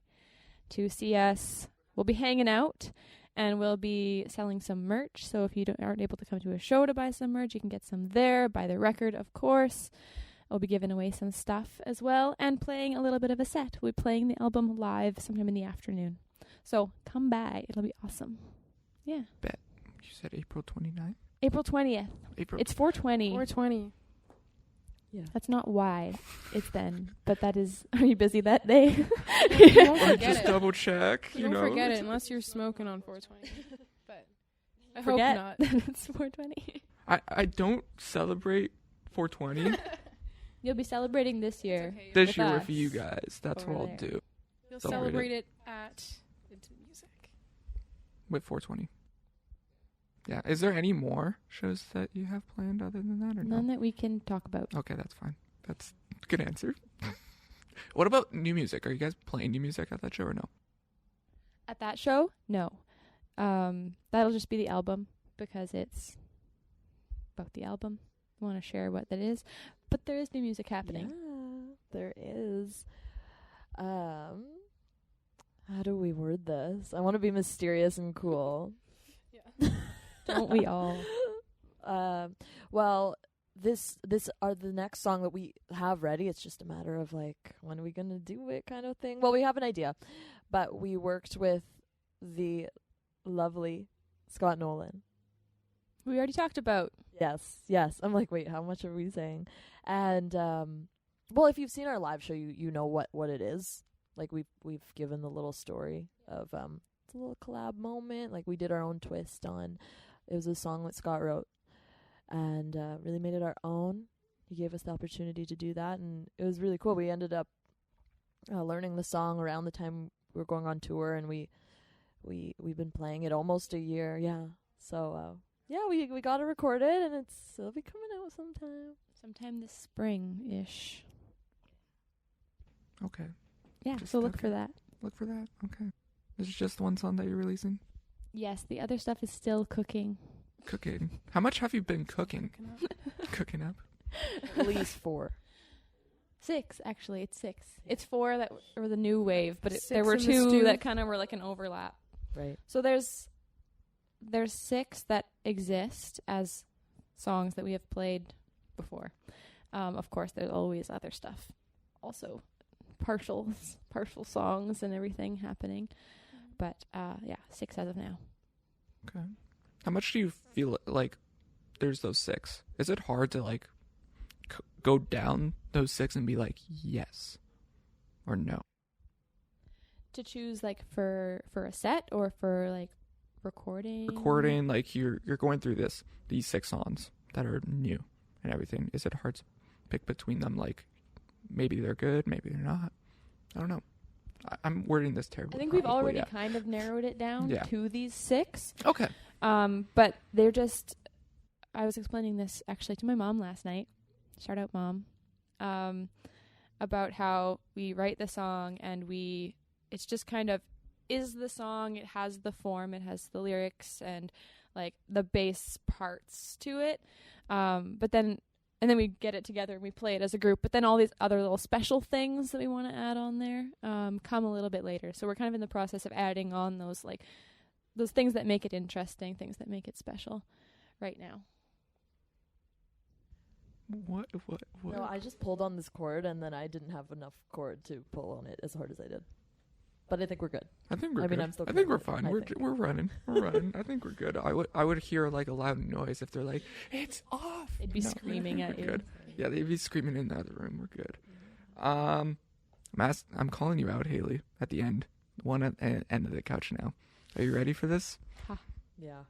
to see us. We'll be hanging out, and we'll be selling some merch. So if you aren't able to come to a show to buy some merch, you can get some there. Buy the record, of course. We'll be giving away some stuff as well, and playing a little bit of a set. We'll be playing the album live sometime in the afternoon. So come by. It'll be awesome. Yeah. Bet. You said April 29th? April 20th. It's 420. 420. Yeah. That's not why it's then, but that is. Are you busy that day? You won't Or forget just it. double check. You don't forget it unless you're smoking on 420. But I Forget hope not. that it's 420. I don't celebrate 420 You'll be celebrating this year. Okay, this With year us. with you guys. That's Over what I'll there. do You'll Celebrate celebrate it at Into the Music. with 420. Yeah. Is there any more shows that you have planned other than that, or None no? that we can talk about. Okay, that's fine. That's a good answer. What about new music? Are you guys playing new music at that show or no? At that show? No. That'll just be the album because it's about the album. I want to share what that is. But there is new music happening. Yeah, there is. How do we word this? I want to be mysterious and cool. Yeah. Don't we all? Well, this are the next song that we have ready. It's just a matter of like, when are we gonna do it, kind of thing. Well, we have an idea, but we worked with the lovely Scott Nolan. We already talked about. Yes. I'm like, wait, how much are we saying? And well, if you've seen our live show, you know what it is. Like we've given the little story of it's a little collab moment. Like we did our own twist on. It was a song that Scott wrote, and really made it our own. He gave us the opportunity to do that, and it was really cool. We ended up learning the song around the time we're going on tour, and we've been playing it almost a year. Yeah. So yeah, we got to record it, and it'll be coming out sometime this spring-ish. Okay. Yeah, Just so look okay. for that. Look for that. Okay. This is just one song that you're releasing? Yes, the other stuff is still cooking. Cooking. How much have you been cooking? Cooking up? At least 4. 6, actually. It's 6. It's 4 that were the new wave, but there 6 were in the 2 stew. that kind of were like an overlap. Right. So there's 6 that exist as songs that we have played before. Of course, there's always other stuff. Also, partial songs and everything happening. But, 6 as of now. Okay. How much do you feel like there's those 6? Is it hard to like go down those 6 and be like, yes or no? To choose like for a set or for like recording? Recording, like you're going through these 6 songs that are new and everything. Is it hard to pick between them? Like maybe they're good, maybe they're not. I don't know. I'm wording this terribly. I think we've probably, already kind of narrowed it down Yeah. to these 6. Okay. But they're just, I was explaining this actually to my mom last night. Shout out, Mom. About how we write the song and it's just kind of is the song. It has the form, it has the lyrics and like the bass parts to it. And then we get it together and we play it as a group. But then all these other little special things that we want to add on there come a little bit later. So we're kind of in the process of adding on those things that make it interesting, things that make it special right now. What? No, I just pulled on this cord, and then I didn't have enough cord to pull on it as hard as I did. But I think we're good. I think we're I good. mean, I'm still I think we're confident, fine. I We're think. we're running. We're running. I think we're good. I would hear like a loud noise if they're like, it's off. They'd be screaming at we're you. good. Yeah, they'd be screaming in the other room. We're good. I'm calling you out, Hailey, at the end. One at the end of the couch now. Are you ready for this? Yeah.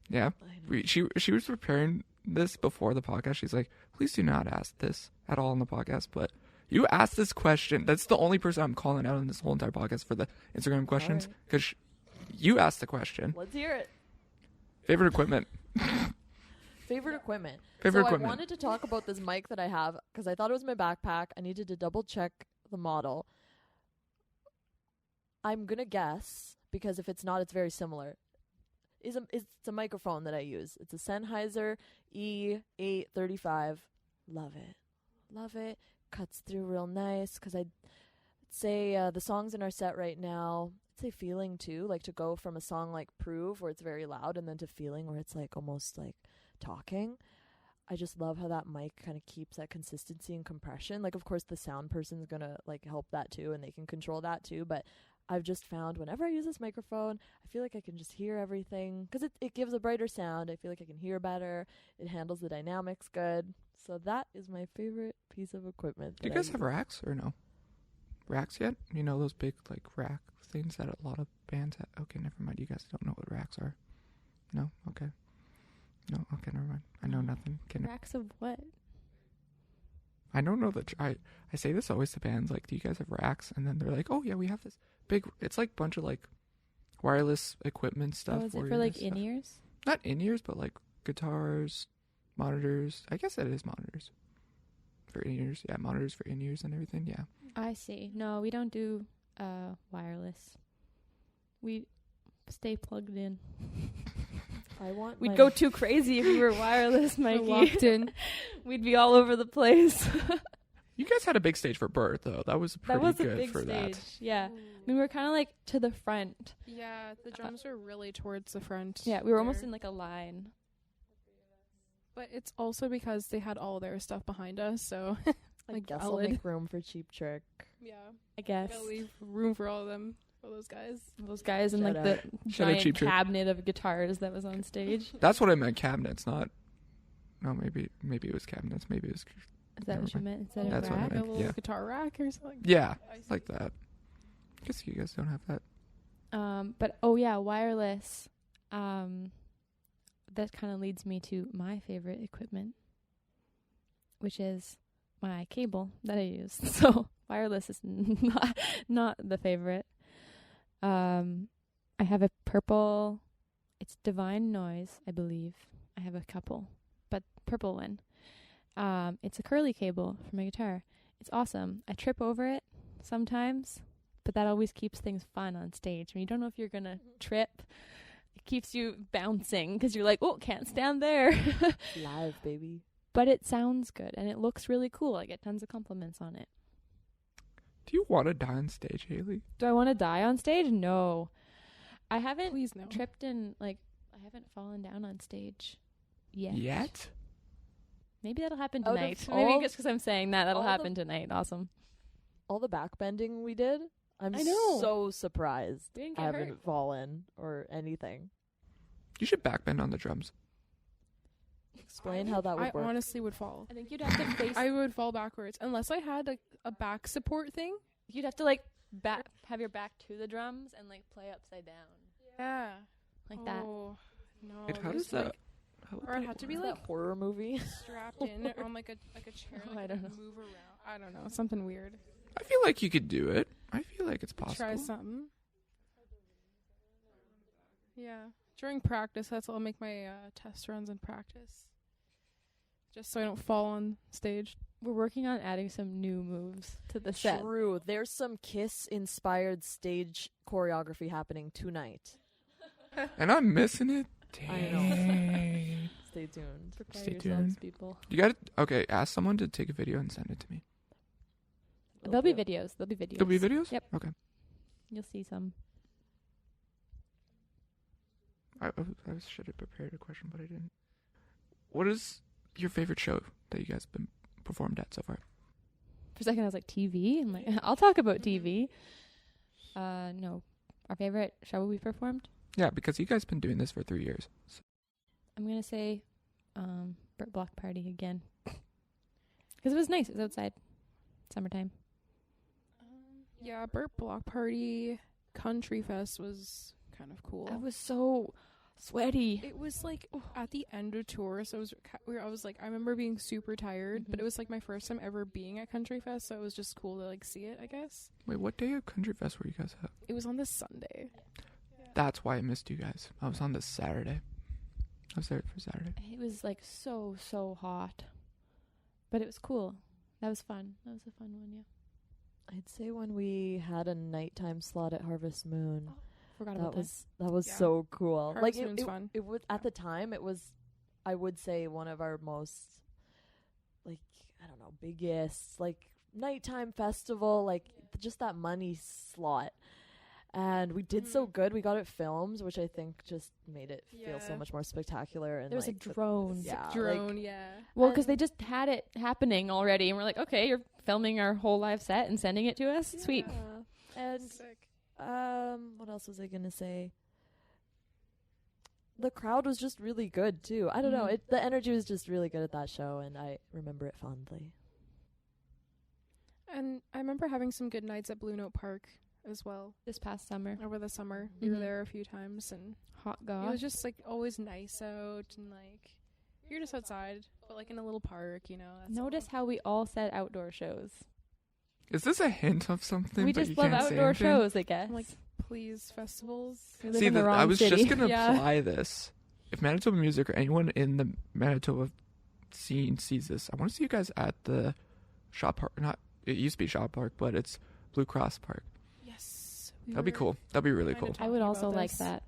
Yeah. I know. She was preparing this before the podcast. She's like, please do not ask this at all on the podcast. But you asked this question. That's the only person I'm calling out in this whole entire podcast for the Instagram questions. Because you asked the question. Let's hear it. Favorite equipment. Favorite equipment. Favorite so equipment. I wanted to talk about this mic that I have because I thought it was my backpack. I needed to double check the model. I'm going to guess, because if it's not, it's very similar. It's a microphone that I use. It's a Sennheiser E835. Love it. Love it. Cuts through real nice, because I'd say the songs in our set right now, I'd say Feeling too, like to go from a song like Prove where it's very loud and then to Feeling where it's like almost like talking. I just love how that mic kind of keeps that consistency and compression. Like, of course, the sound person's going to like help that too, and they can control that too, but I've just found whenever I use this microphone, I feel like I can just hear everything because it gives a brighter sound. I feel like I can hear better. It handles the dynamics good. So that is my favorite piece of equipment. Do you guys have racks or no? Racks yet? You know those big like rack things that a lot of bands have? Okay, never mind. You guys don't know what racks are. No? Okay. No? Okay, never mind. I know nothing. Racks of what? I don't know that. I say this always to bands, like, do you guys have racks? And then they're like, oh yeah, we have this big, it's like a bunch of like wireless equipment stuff. Oh, is it where for you like just have- in-ears? Not in-ears, but like guitars, monitors. I guess that is monitors for in-ears. Yeah, monitors for in-ears and everything. Yeah. I see. No, we don't do wireless. We stay plugged in. We'd go too crazy if we were wireless, Mikey. Locked in. We'd be all over the place. You guys had a big stage for Birth, though. That was pretty That was good a big for stage. that. Yeah. I mean, we were kind of like to the front. Yeah, the drums were really towards the front. Yeah, we were almost there. in like a line. But it's also because they had all their stuff behind us, so I like guess I'll valid. make room for Cheap Trick. Yeah, I guess. gotta leave room for all of them, all those guys. Those guys and Shout like out. the Shout out giant Cheap Trick. cabinet of guitars that was on stage. That's what I meant. Cabinets, not. No, maybe it was cabinets. Maybe it was. Is that what you meant instead of That's what I rack? meant. A little yeah. guitar rack or something. Yeah, I see. like that. I guess you guys don't have that. But oh yeah, wireless. That kind of leads me to my favorite equipment, which is my cable that I use. So wireless is not the favorite. I have a purple. It's Divine Noise, I believe. I have a couple, but purple one. It's a curly cable for my guitar. It's awesome. I trip over it sometimes, but that always keeps things fun on stage. When you don't know if you're gonna trip, it keeps you bouncing because you're like, oh, can't stand there. Live, baby. But it sounds good and it looks really cool. I get tons of compliments on it. Do you want to die on stage, Hailey? Do I want to die on stage? No. I haven't Please no. tripped and I haven't fallen down on stage yet. Yet? Maybe that'll happen Out of tonight. all- Maybe just because I'm saying that'll all happen tonight. Awesome. All the backbending we did, I'm I know. so surprised We didn't I get haven't hurt. fallen or anything. You should backbend on the drums. Explain how that would I work. honestly would fall. I think you'd have to face. I would fall backwards unless I had like a back support thing. You'd have to like have your back to the drums and like play upside down Yeah. like that. Oh, no. Wait, how there's, does that? like, How would or I'd that have to be Is work? that a horror movie? strapped in on like a chair. Oh, Like, I don't know. Move around. I don't know. Something weird. I feel like you could do it. I feel like it's possible. Try something. Yeah. During practice, that's I'll make my test runs in practice. Just so I don't fall on stage. We're working on adding some new moves to the set. True. There's some Kiss-inspired stage choreography happening tonight. And I'm missing it. I know. Dang. Stay tuned. Prepare Stay yourselves, tuned. people. You got to okay. Ask someone to take a video and send it to me. There'll be videos. There'll be videos. There'll be videos. Yep. Okay. You'll see some. I should have prepared a question, but I didn't. What is your favorite show that you guys have been performed at so far? For a second, I was like, TV? I'm like, I'll talk about TV. No. Our favorite show we performed? Yeah, because you guys been doing this for 3 years. So. I'm going to say Burt Block Party again. Because it was nice. It was outside. Summertime. Yeah, Burt Block Party Country Fest was kind of cool. I was so sweaty. It was like at the end of tour, so I was like, I remember being super tired, but Mhm. it was like my first time ever being at Country Fest, so it was just cool to like see it, I guess. Wait, what day of Country Fest were you guys at? It was on this Sunday. That's why I missed you guys. I was on this Saturday. I was there for Saturday. It was like so hot. But it was cool. That was fun. That was a fun one, yeah. I'd say when we had a nighttime slot at Harvest Moon. Forgot about That was Yeah. so cool. Harvest like Moon's fun. It would at the time it was, I would say, one of our most, like, I don't know, biggest like nighttime festival, like just that money slot. And we did so good. We got it filmed, which I think just made it feel so Yeah. much more spectacular. And There was like, a drone. yeah, Drone, like, yeah. Well, because And- they just had it happening already, and we're like, okay, you're filming our whole live set and sending it to us? Sweet. yeah. And Sick. what else was I gonna say? The crowd was just really good too. I don't know. Mhm. The energy was just really good at that show, and I remember it fondly. And I remember having some good nights at Blue Note Park as well This past summer. over the summer. We were Mhm. there a few times, and Hot it gosh. was just like always nice out, and like you're just outside, but like in a little park, you know. That's Notice all. how we all said outdoor shows. Is this a hint of something? We but just you love can't say outdoor anything? shows, I guess. I'm like, please, festivals. We live See, in the wrong I was city. just gonna Yeah. apply this. If Manitoba Music or anyone in the Manitoba scene sees this, I want to see you guys at the Shop Park. Not it used to be Shop Park, but it's Blue Cross Park. Yes. That'd be cool. That'd be really kinda cool. I would talking also about like this. that.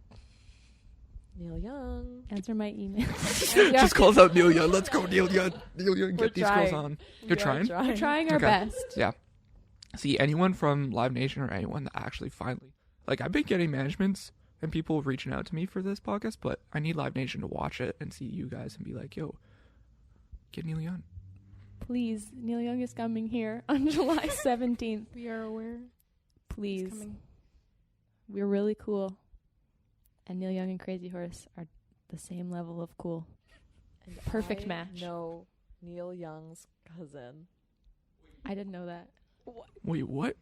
Neil Young. Answer my email. Just calls out Neil Young. Let's go, Neil Young. Neil Young, We're get these girls trying. on. You're trying? We're trying our Okay. best. Yeah. See, anyone from Live Nation or anyone that actually finally, like, I've been getting managements and people reaching out to me for this podcast, but I need Live Nation to watch it and see you guys and be like, yo, get Neil Young. Please, Neil Young is coming here on July 17th. We are aware. It's Please. coming. We're really cool. And Neil Young and Crazy Horse are the same level of cool. And Perfect I match. know Neil Young's cousin. I didn't know that. Wait, what?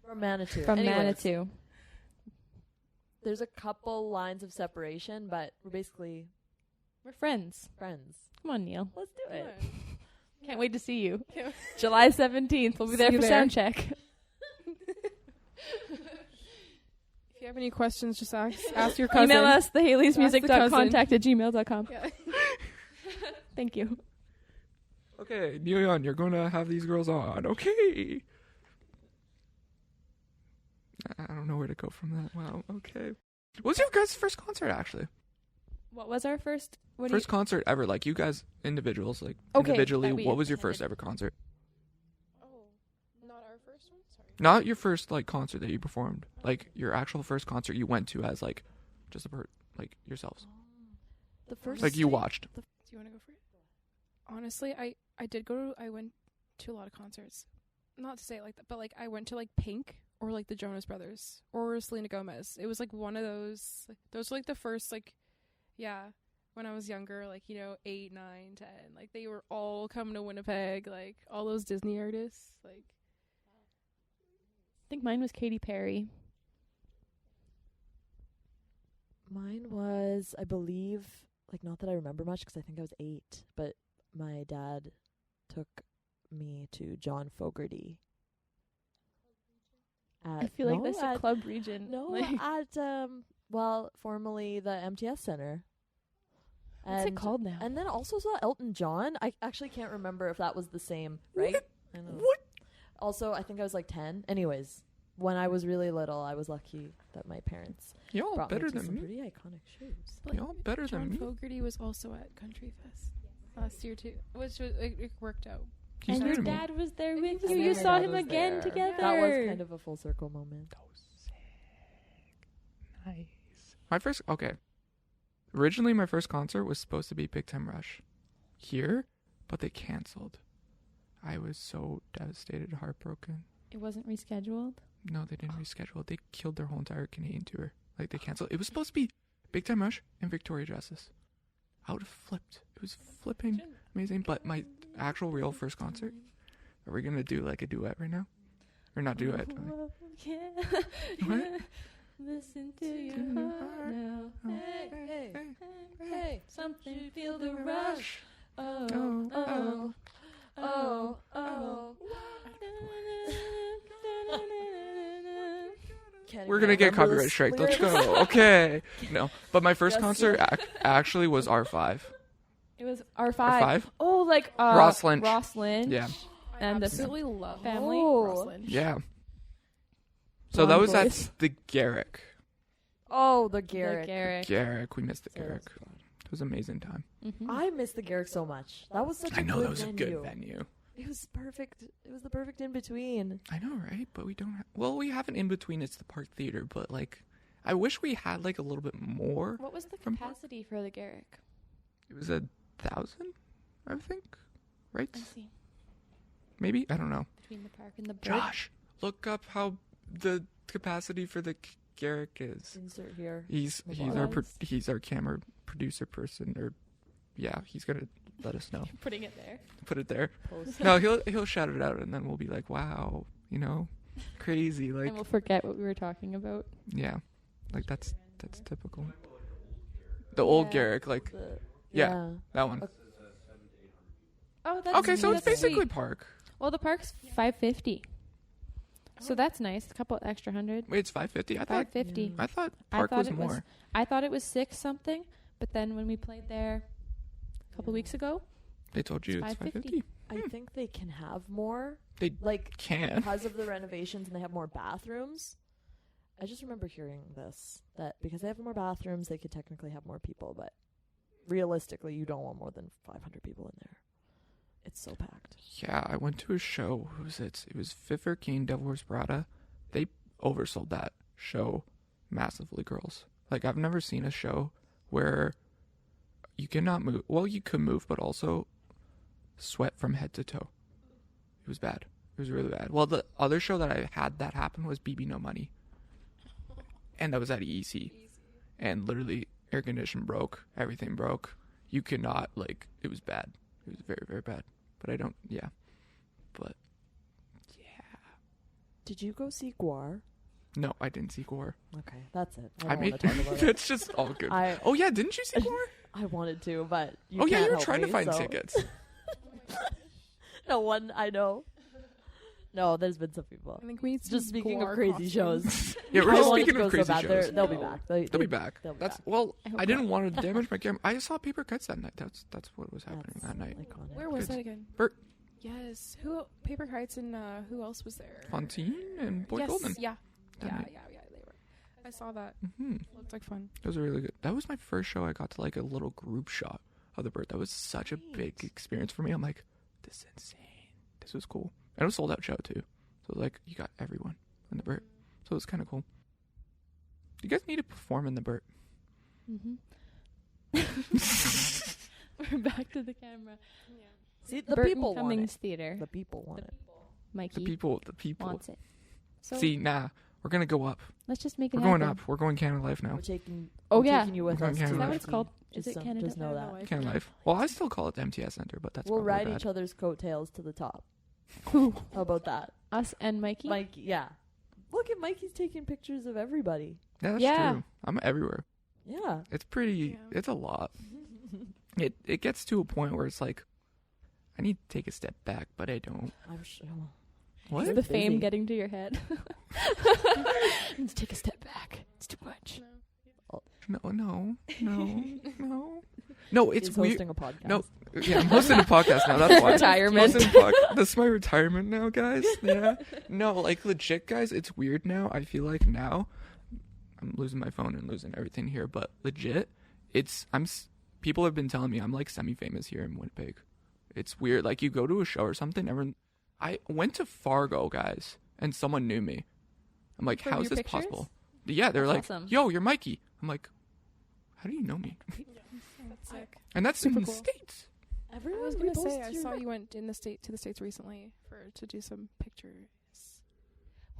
From Manitou. From Anyways, Manitou. There's a couple lines of separation, but we're basically We're friends. friends. Come on, Neil. Let's do it. Good. Can't wait to see you. Yeah. July 17th. We'll be there See you for there. sound check. If you have any questions, just ask your cousin. Email us, Ask the cousin. thehailey'smusic.contact@gmail.com. Yeah. Thank you. Okay, Neon, you're going to have these girls on. Okay. I don't know where to go from that. Wow, okay. What was your guys' first concert, actually? What was our first? First concert ever, like you guys individuals, like Okay, individually, that we what was your attended. first ever concert? Oh, not our first one? Sorry. Not your first like concert that you performed, like your actual first concert you went to as like just like yourselves, The first like you watched. Do you want to go for it? Honestly, I went to a lot of concerts. Not to say it like that, but like I went to like Pink or like the Jonas Brothers or Selena Gomez. It was like one of those. Like, those were like the first like, yeah, when I was younger, like 8, 9, 10. Like they were all coming to Winnipeg. Like all those Disney artists. Like I think mine was Katy Perry. Mine was, I believe, like not that I remember much because I think I was 8, but my dad took me to John Fogerty. I feel like that's a at, club region. No, Like, at formerly the MTS Center. what's it called now? And then also saw Elton John. I actually can't remember if that was the same, right? I don't know. What? Also, I think I was like 10. Anyways, when I was really little, I was lucky that my parents Y'all brought better me to than some me. pretty iconic shoes. Like, Y'all better John than me. Fogerty was also at Country Fest last year too, which was it worked out. He's And your better than me. dad was there And with he you. was You there. saw My him dad was again there. together. That was kind of a full circle moment. That was sick. Nice. My first, okay. Originally, my first concert was supposed to be Big Time Rush here, but they canceled. I was so devastated, heartbroken. It wasn't rescheduled. No, they didn't reschedule. They killed their whole entire Canadian tour. Like, they canceled. It was supposed to be Big Time Rush and Victoria Justice. I would have flipped. It was flipping amazing. But my actual real first concert, are we going to do like a duet right now? Or not duet? Oh, yeah. What? Listen to your To your heart heart. now. Hey, Hey, hey, something, feel the rush. Oh, Oh, oh, oh, oh. We're gonna get copyright strike. Let's go. Okay. No, but my first Yes. concert actually was R5. It was R5. R5? Oh, like Ross Lynch. Ross Lynch. Yeah. I And the absolutely love family. Ross Lynch. Yeah. So Blonde that was boys. at the Garrick. Oh, the The Garrick. Garrick. Garrick. We missed the So Garrick. that's fun. It was an amazing time. Mm-hmm. I miss the Garrick so much. That was such a I know good that was venue. a good venue. It was perfect. It was the perfect in between. I know, right? But we don't have... Well, we have an in-between. It's the Park Theater. But, like, I wish we had, like, a little bit more. What was the From- capacity for the Garrick? It was 1,000, I think. Right? I see. Maybe? I don't know. Between the park and the bird. Josh, look up how the capacity for the Garrick is. Insert here. He's Was. he's our camera producer person, or yeah, he's gonna let us know. Putting it there. Put it there. Post. No, he'll shout it out, and then we'll be like, wow, crazy, like And we'll forget what we were talking about. yeah, like that's typical. The old Yeah. Garrick, like The- Yeah. that one. Oh, that's Okay, so it's that's basically sweet. park. Well, the park's $550. So that's nice. A couple extra $100. Wait, it's $550. I thought $550. I thought I park thought was it was- more. I thought it was 6 something, but then when we played there a couple weeks ago, They told you it's $550. $550. I think they can have more. They Like, can. because of the renovations and they have more bathrooms. I just remember hearing this, that because they have more bathrooms, they could technically have more people, but realistically, you don't want more than 500 people in there. It's so packed. Yeah, I went to a show. Who was it? It was Fifth King, Devil Wears Prada. They oversold that show massively, girls. Like, I've never seen a show where you cannot move. Well, you could move, but also sweat from head to toe. It was bad. It was really bad. Well, the other show that I had that happen was BB No Money. And that was at EEC. And literally, air condition broke. Everything broke. You could not, like, it was bad. It was very, very bad. But I don't, yeah. But, yeah. Did you go see Guar? No, I didn't see Gore. Okay, that's it. I I don't made, want to talk about it. that's just all good. I Oh, yeah, didn't you see Gore? I wanted to, but Oh, yeah, can't you were help trying to me, find so- tickets. No one I know. No, there's been some people. I think we need some Just speaking of gore crazy costumes. shows. Yeah, we're I just want it to speaking of go so crazy bad. shows. They'll be back. They'll be back. They'll be That's back. well. I hope I didn't not. want to damage my camera. I saw paper cuts that night. That's what was happening That's that night. iconic. Where was Good. that again? Bert. Yes. Paper Kites and who else was there? Fontaine and Boyd yes. Goldman. Yeah. That Yeah. night. They were. I saw that. Mm-hmm. Looked like fun. It was really good. That was my first show. I got to like a little group shot of the Bert. That was such a big experience for me. I'm like, this is insane. This was cool. And it was a sold out show too. So it was like you got everyone in the Bert. So it was kind of cool. You guys need to perform in the Bert. We're back to the camera. See, the Burton people want Cummings it. Theater. The people want it. Mikey The people. wants it. So See, nah. We're gonna go up. let's just make it We're going happen. up. We're going Canada Life now. We're taking. Oh, we're yeah. taking you with We're us going too. Canada Is that what Life. it's called? Just Is it so- Canada? Just know that. Canada Life. Well, I still call it the MTS Center, but that's We'll probably ride bad. each other's coattails to the top. Who? How about that, Us and Mikey? Mikey? Yeah. Look at Mikey's taking pictures of everybody. Yeah, that's Yeah. true. I'm everywhere. Yeah. It's pretty. Yeah. It's a lot. It gets to a point where it's like, I need to take a step back, but I don't. I'm sure. What? You're the fame busy. getting to your head. Let's take a step back. It's too much. No. No, it's He's weird. hosting a podcast. No, yeah, I'm hosting a podcast now. That's why. Retirement. This is my retirement now, guys. Yeah. No, like legit, guys. It's weird now. I feel like now I'm losing my phone and losing everything here, but legit, people have been telling me I'm like semi-famous here in Winnipeg. It's weird. Like you go to a show or something. I went to Fargo, guys, and someone knew me. I'm like, From how is your this pictures? possible? Yeah, they're That's like, awesome. yo, you're Mikey. I'm like, how do you know me? That's sick. And that's Super in the cool. States. Everyone I was gonna say reposts I your- saw you went to the States recently to do some pictures.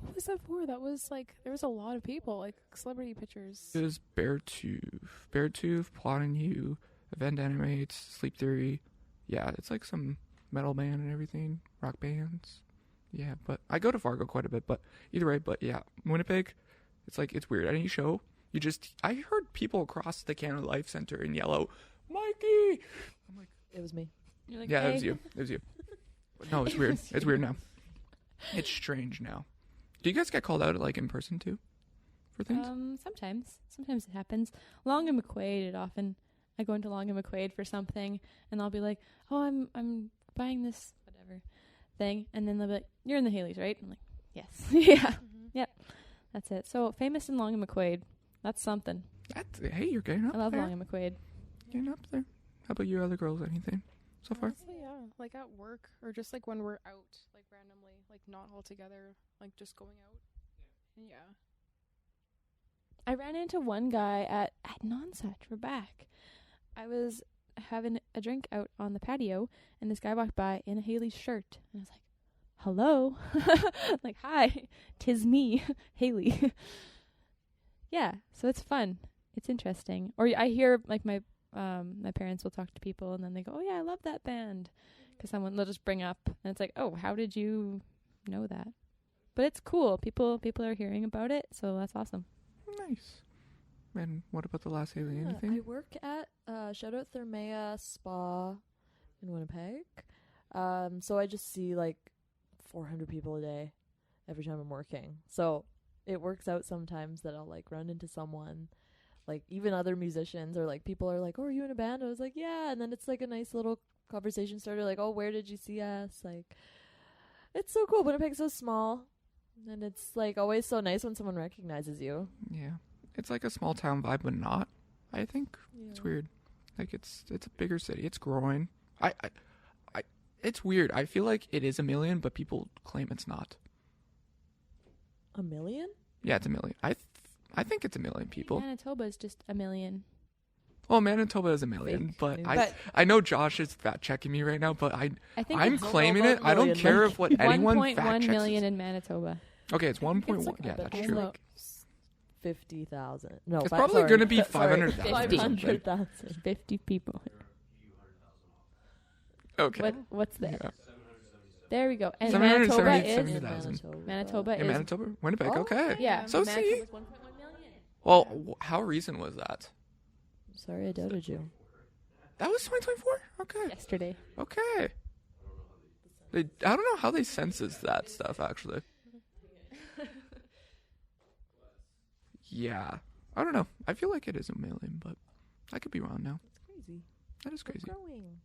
What was that for? That was like there was a lot of people, like celebrity pictures. It was Beartooth, Plotting You, Event Animates, Sleep Theory. Yeah, it's like some metal band and everything, rock bands. Yeah, but I go to Fargo quite a bit, but either way, but yeah, Winnipeg, it's like, it's weird. Any show, I heard people across the Canada Life Center in yellow, Mikey! I'm like, It was me. You're like, yeah, hey. it was you. But no, it's weird. It's weird now. It's strange now. Do you guys get called out like in person too? For things? Sometimes it happens. Long and McQuaid, I go into Long and McQuaid for something, and I'll be like, oh, I'm buying this whatever thing, and then they'll be like, you're in the Haileys, right? I'm like, yes. Yeah. Yep. That's it. So famous in Long and McQuaid. That's something. Hey, you're getting up I love there. Long and McQuaid. Getting up there. How about you other girls? Anything so far? Honestly, yeah, like at work or just like when we're out, like randomly, like not all together, like just going out. Yeah. I ran into one guy at Nonsuch. We're back. I was having a drink out on the patio, and this guy walked by in a Hailey's shirt, and I was like, hello. Like, hi, 'tis me, Hailey. Yeah, so it's fun. It's interesting. Or I hear, like, my parents will talk to people, and then they go, oh, yeah, I love that band. Because they'll just bring up, and it's like, oh, how did you know that? But it's cool. People are hearing about it, so that's awesome. Nice. And what about the last Hailey? Yeah, Anything? I work at shout out Thermea Spa in Winnipeg. So I just see like 400 people a day every time I'm working. So it works out sometimes that I'll like run into someone, like even other musicians, or like people are like, oh, are you in a band? I was like, yeah. And then it's like a nice little conversation starter, like, oh, where did you see us? Like, it's so cool. Winnipeg's so small, and it's like always so nice when someone recognizes you. Yeah. It's like a small town vibe, but not. I think it's weird. Like it's a bigger city. It's growing. I it's weird. I feel like it is a million, but people claim it's not. A million? Yeah, it's a million. I think it's a million people. Manitoba is just a million. Well, Manitoba is a million, Fake but news. I know Josh is fact checking me right now, but I think I'm it's claiming about it. I don't million, care like if what anyone fact 1.1 checks. million in Manitoba. Okay, it's I think 1.1. it's like- Yeah, I bet that's it's true. like 50,000. No, It's probably going to be 500,000. 500,000. 50 people. Okay. What's there? Yeah. There we go. And 770 Manitoba is 70,000. Manitoba In is Manitoba? Winnipeg, Oh. okay. yeah. So Manitoba see? is 1.1 million. Well, how recent was that? Sorry, I doubted you. That was 2024? Okay. Yesterday. Okay. I don't know how they senses that stuff, actually. Yeah. I don't know. I feel like it is a mammalian, but I could be wrong now. It's crazy. That is crazy. They're growing.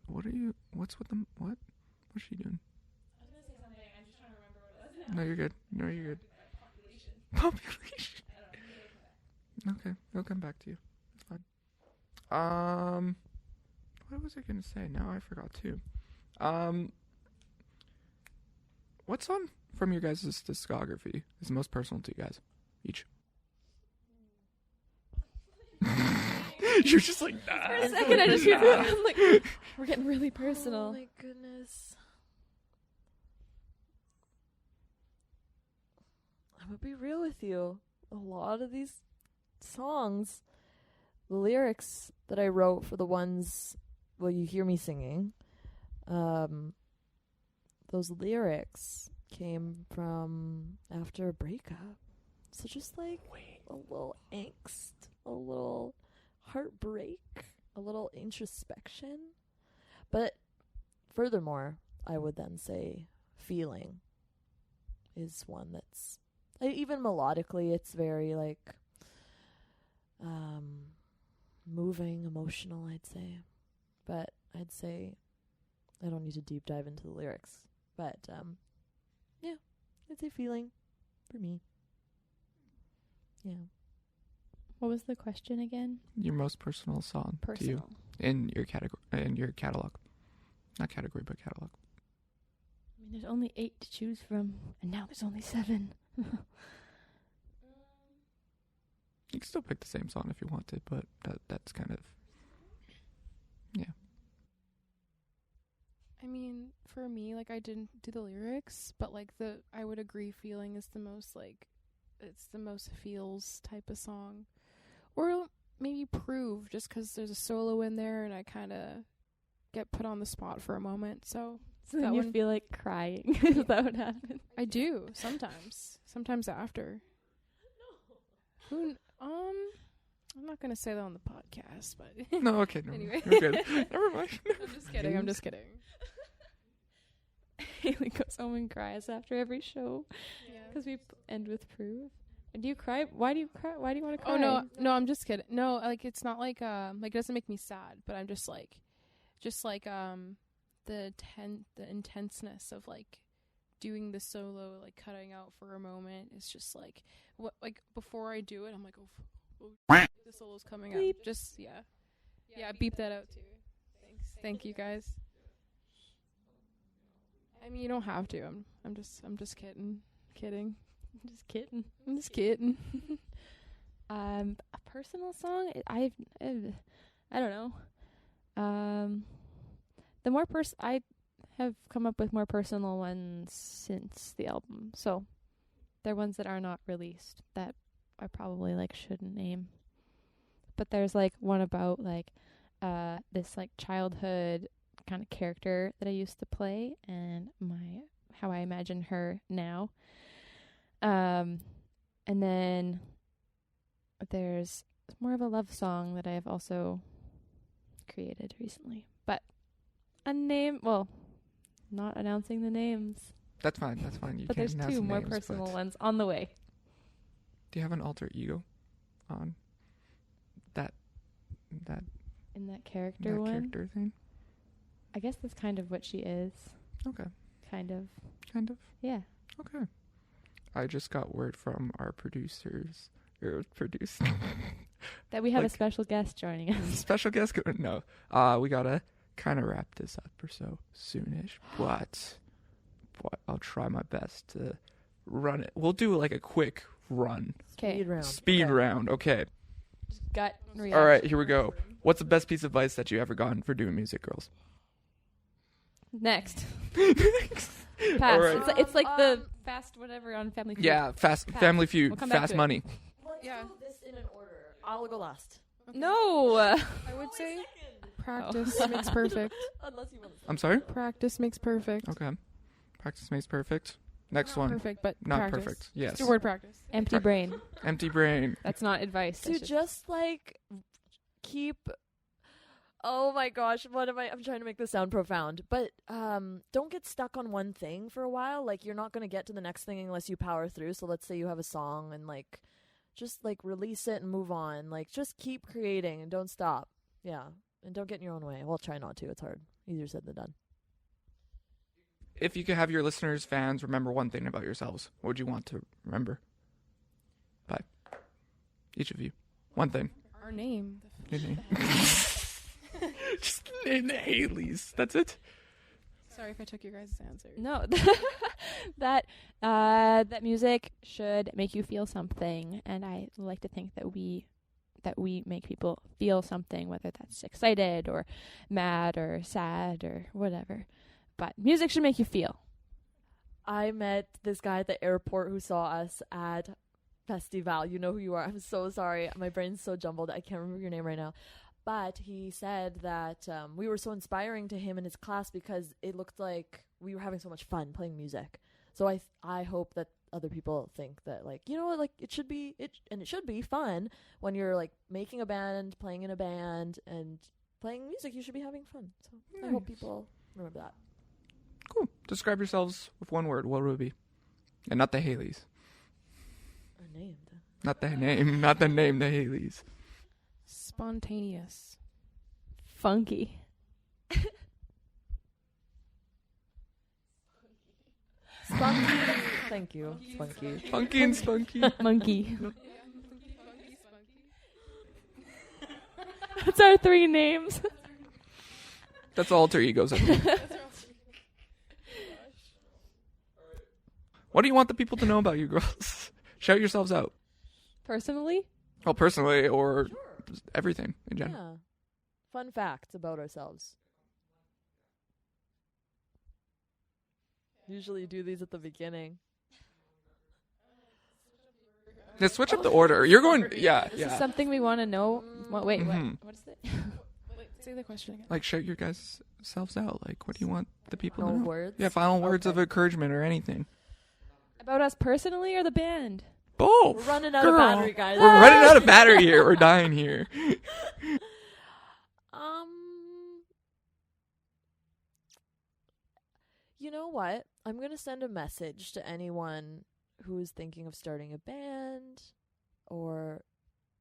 What are you... What's with them... What? What's she doing? I was going to say something. I'm just trying to remember what it was. No, you're good. No, you're good. Population. Okay. It'll come back to you. It's fine. What was I going to say? Now I forgot too. What song from your guys' discography is the most personal to you guys? Each. You're just like, nah. For a second, I just hear I'm like, we're getting really personal. Oh my goodness. I'm gonna be real with you. A lot of these songs, the lyrics that I wrote for the ones, well, you hear me singing, those lyrics came from after a breakup. So just like a little angst, a little heartbreak, a little introspection. But furthermore, I would then say feeling is one that's, even melodically, it's very like moving, emotional, I'd say. But I'd say I don't need to deep dive into the lyrics. But yeah, I'd say feeling for me. Yeah. What was the question again? Your most personal song to you Personal. in your category, in your catalog. Not category, but catalog. I mean, there's only 8 to choose from, and now there's only 7. You can still pick the same song if you want to, but that's kind of, yeah. I mean, for me, like, I didn't do the lyrics, but like I would agree feeling is the most like, it's the most feels type of song. Or maybe Prove, just 'cause there's a solo in there and I kind of get put on the spot for a moment. So So then that you one- feel like crying. Is that what happened? I do sometimes. Sometimes after. Who? I'm not gonna say that on the podcast, but No, okay, no, Anyway. you're good. Never mind. I'm just kidding. I'm just kidding. Hailey goes home and cries after every show Yeah. because we end with Prove. And do you cry? Why do you cry? Why do you want to cry? Oh no, I'm just kidding. No, like it's not like it doesn't make me sad, but I'm just like the intenseness of like doing the solo, like cutting out for a moment. It's just like what, like before I do it, I'm like, oh the solo's coming up. Beep. Just yeah, beep that out too. Thank you guys. I mean, you don't have to. I'm just kidding. I'm just kidding. I'm just kidding. A personal song? I don't know. The more I have come up with more personal ones since the album. So they're ones that are not released that I probably like shouldn't name. But there's like one about like this like childhood kind of character that I used to play and how I imagine her now. And then there's more of a love song that I have also created recently. But not announcing the names. That's fine. That's fine. You But can't there's announce 2 the more names, personal but ones on the way. Do you have an alter ego on that In that character one. character thing? I guess that's kind of what she is. Okay. Kind of. Kind of. Yeah. Okay. I just got word from our producers. That we have a Like- special guest joining us. Special guest. No. We gotta kind of wrap this up or so soonish, but I'll try my best to run it. We'll do like a quick run. Okay. Speed round. Round. Okay. Gut reaction. All right. Here we go. What's the best piece of advice that you ever gotten for doing music, girls? Next. All Pass. right. It's like the fast whatever on Family Feud. Yeah. Fast Pass. Family Feud. We'll come back Fast to it. Money. Yeah. Do this in an order. I'll go last. No. I would say practice makes perfect. Unless you want to. I'm sorry. Practice makes perfect. Okay. Practice makes perfect. Next Not one. perfect, but Not practice. perfect. Yes. Just the word practice. Empty brain. Empty brain. That's not advice. To That's just like keep Oh my gosh, I'm trying to make this sound profound. But don't get stuck on one thing for a while. Like, you're not going to get to the next thing unless you power through. So let's say you have a song and like just like release it and move on. Like, just keep creating and don't stop. Yeah. And don't get in your own way. Well, try not to. It's hard. Easier said than done. If you could have your listeners, fans, remember one thing about yourselves, what would you want to remember? By each of you. One thing. Our name. Your name. Just name the Haileys. That's it? Sorry if I took your guys' answer. No, that music should make you feel something, and I like to think that we make people feel something, whether that's excited or mad or sad or whatever. But music should make you feel. I met this guy at the airport who saw us at Festival. You know who you are. I'm so sorry. My brain's so jumbled. I can't remember your name right now. But he said that we were so inspiring to him in his class because it looked like we were having so much fun playing music. So I hope that other people think that, like, you know what, like it should be fun when you're like making a band, playing in a band, and playing music. You should be having fun. So I hope people remember that. Cool. Describe yourselves with one word. What would it be? And not the Haileys. A name. Not the name. Not the name. The Haileys. Spontaneous. Funky. Spunky. Thank you. Spunky. Funky and spunky. Monkey. That's our 3 names. That's alter egos. I think. What do you want the people to know about you girls? Shout yourselves out. Personally? Well, personally or everything in general. Yeah. Fun facts about ourselves. Usually do these at the beginning. Just switch up the order. You're going, yeah, This yeah. is something we want to know. Wait, Mhm. what is it? Wait, say the question again. Like, shout your guys' selves out. Like, what do you want the people to No know? words? Yeah, final words of Okay. encouragement or anything. About us personally or the band? Both. We're running out Girl. of battery, guys. We're running out of battery here. We're dying here. You know what? I'm going to send a message to anyone who is thinking of starting a band or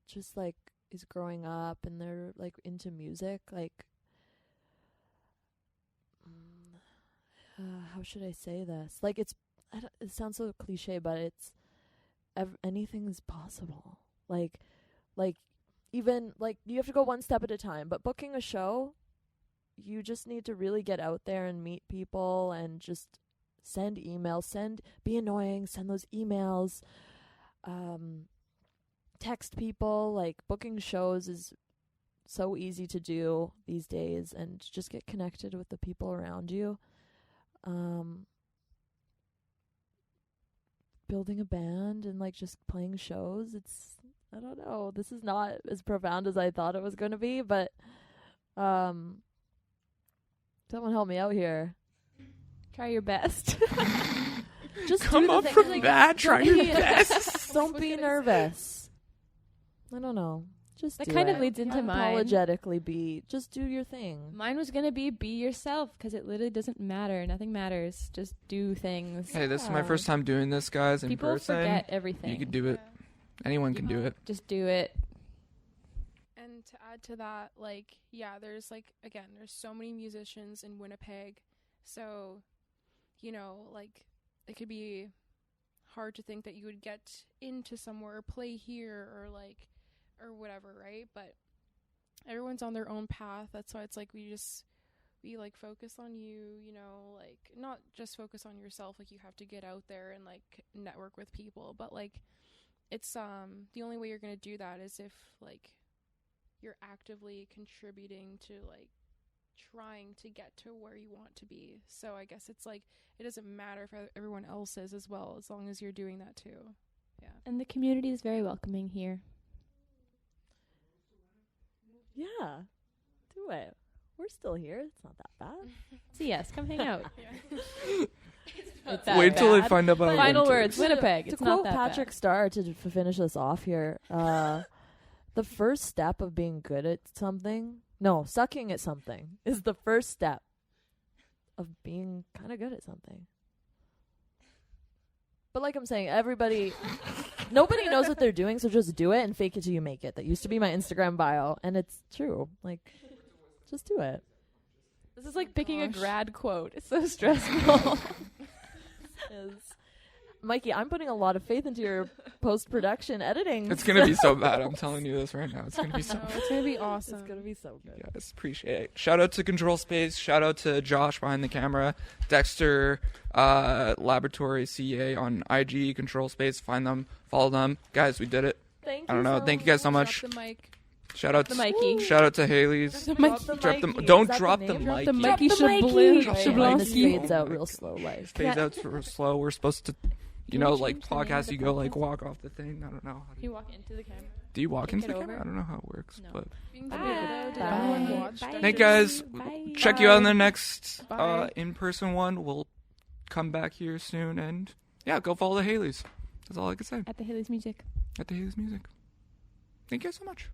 just like is growing up and they're like into music. Like, how should I say this? Like, it sounds so cliche, but it's anything is possible. Like even like you have to go one step at a time, but booking a show, you just need to really get out there and meet people and just send emails, be annoying, send those emails, text people. Like, booking shows is so easy to do these days, and just get connected with the people around you. Building a band and like just playing shows, I don't know, this is not as profound as I thought it was going to be, but someone help me out here. Try your best. Just Come do the up thing. from Like, that. Try don't your be- best. Don't be nervous. I don't know. Just That do kind it. of leads into mine. Unapologetically just do your thing. Mine was going to be yourself, because it literally doesn't matter. Nothing matters. Just do things. Hey, this is my Yeah. first time doing this, guys, in People person. forget everything. You could do it. Anyone can do it. Just do it. And to add to that, like, yeah, there's like, again, there's so many musicians in Winnipeg. So, you know, like, it could be hard to think that you would get into somewhere or play here or like, or whatever, right? But everyone's on their own path. That's why it's like we like focus on you, you know, like not just focus on yourself. Like, you have to get out there and like network with people, but like it's the only way you're going to do that is if like you're actively contributing to like trying to get to where you want to be. So I guess it's like it doesn't matter if everyone else is as well, as long as you're doing that too. Yeah. And the community is very welcoming here. Yeah. Do it. We're still here. It's not that bad. So yes, come hang out. It's Wait till they find out about Final winter. words, Winnipeg. To It's not quote that Patrick bad. Starr to finish us off here, the first step of being good at something No, sucking at something is the first step of being kind of good at something. But like I'm saying, nobody knows what they're doing, so just do it and fake it till you make it. That used to be my Instagram bio, and it's true. Like, just do it. This is like picking a grad quote. It's so stressful. Mikey, I'm putting a lot of faith into your post-production editing. It's going to be so bad. I'm telling you this right now. It's going to be so bad. It's going to be awesome. It's going to be so good. Yes, appreciate it. Shout out to Control Space. Shout out to Josh behind the camera. Dexter Laboratory CA on IG, Control Space. Find them. Follow them. Guys, we did it. Thank I don't know. Thank you guys so much. Drop the mic. Shout out The Mikey. Shout out to Hailey's. Don't drop the Mikey. The Mikey Drop the Mikey. And this Shablonsky. fades out real slow. Like, Fades out real slow. We're supposed to, like podcasts, you go like walk off the thing. I don't know. You walk into the camera. Do you walk Kick into the it camera? over? I don't know how it works. No. But Bye. Did everyone watch? Bye. hey guys, Bye. check you out in the next Bye. in-person one. We'll come back here soon, and yeah, go follow the Haileys. That's all I can say. At the Hailey's Music. At the Haileys Music. Thank you guys so much.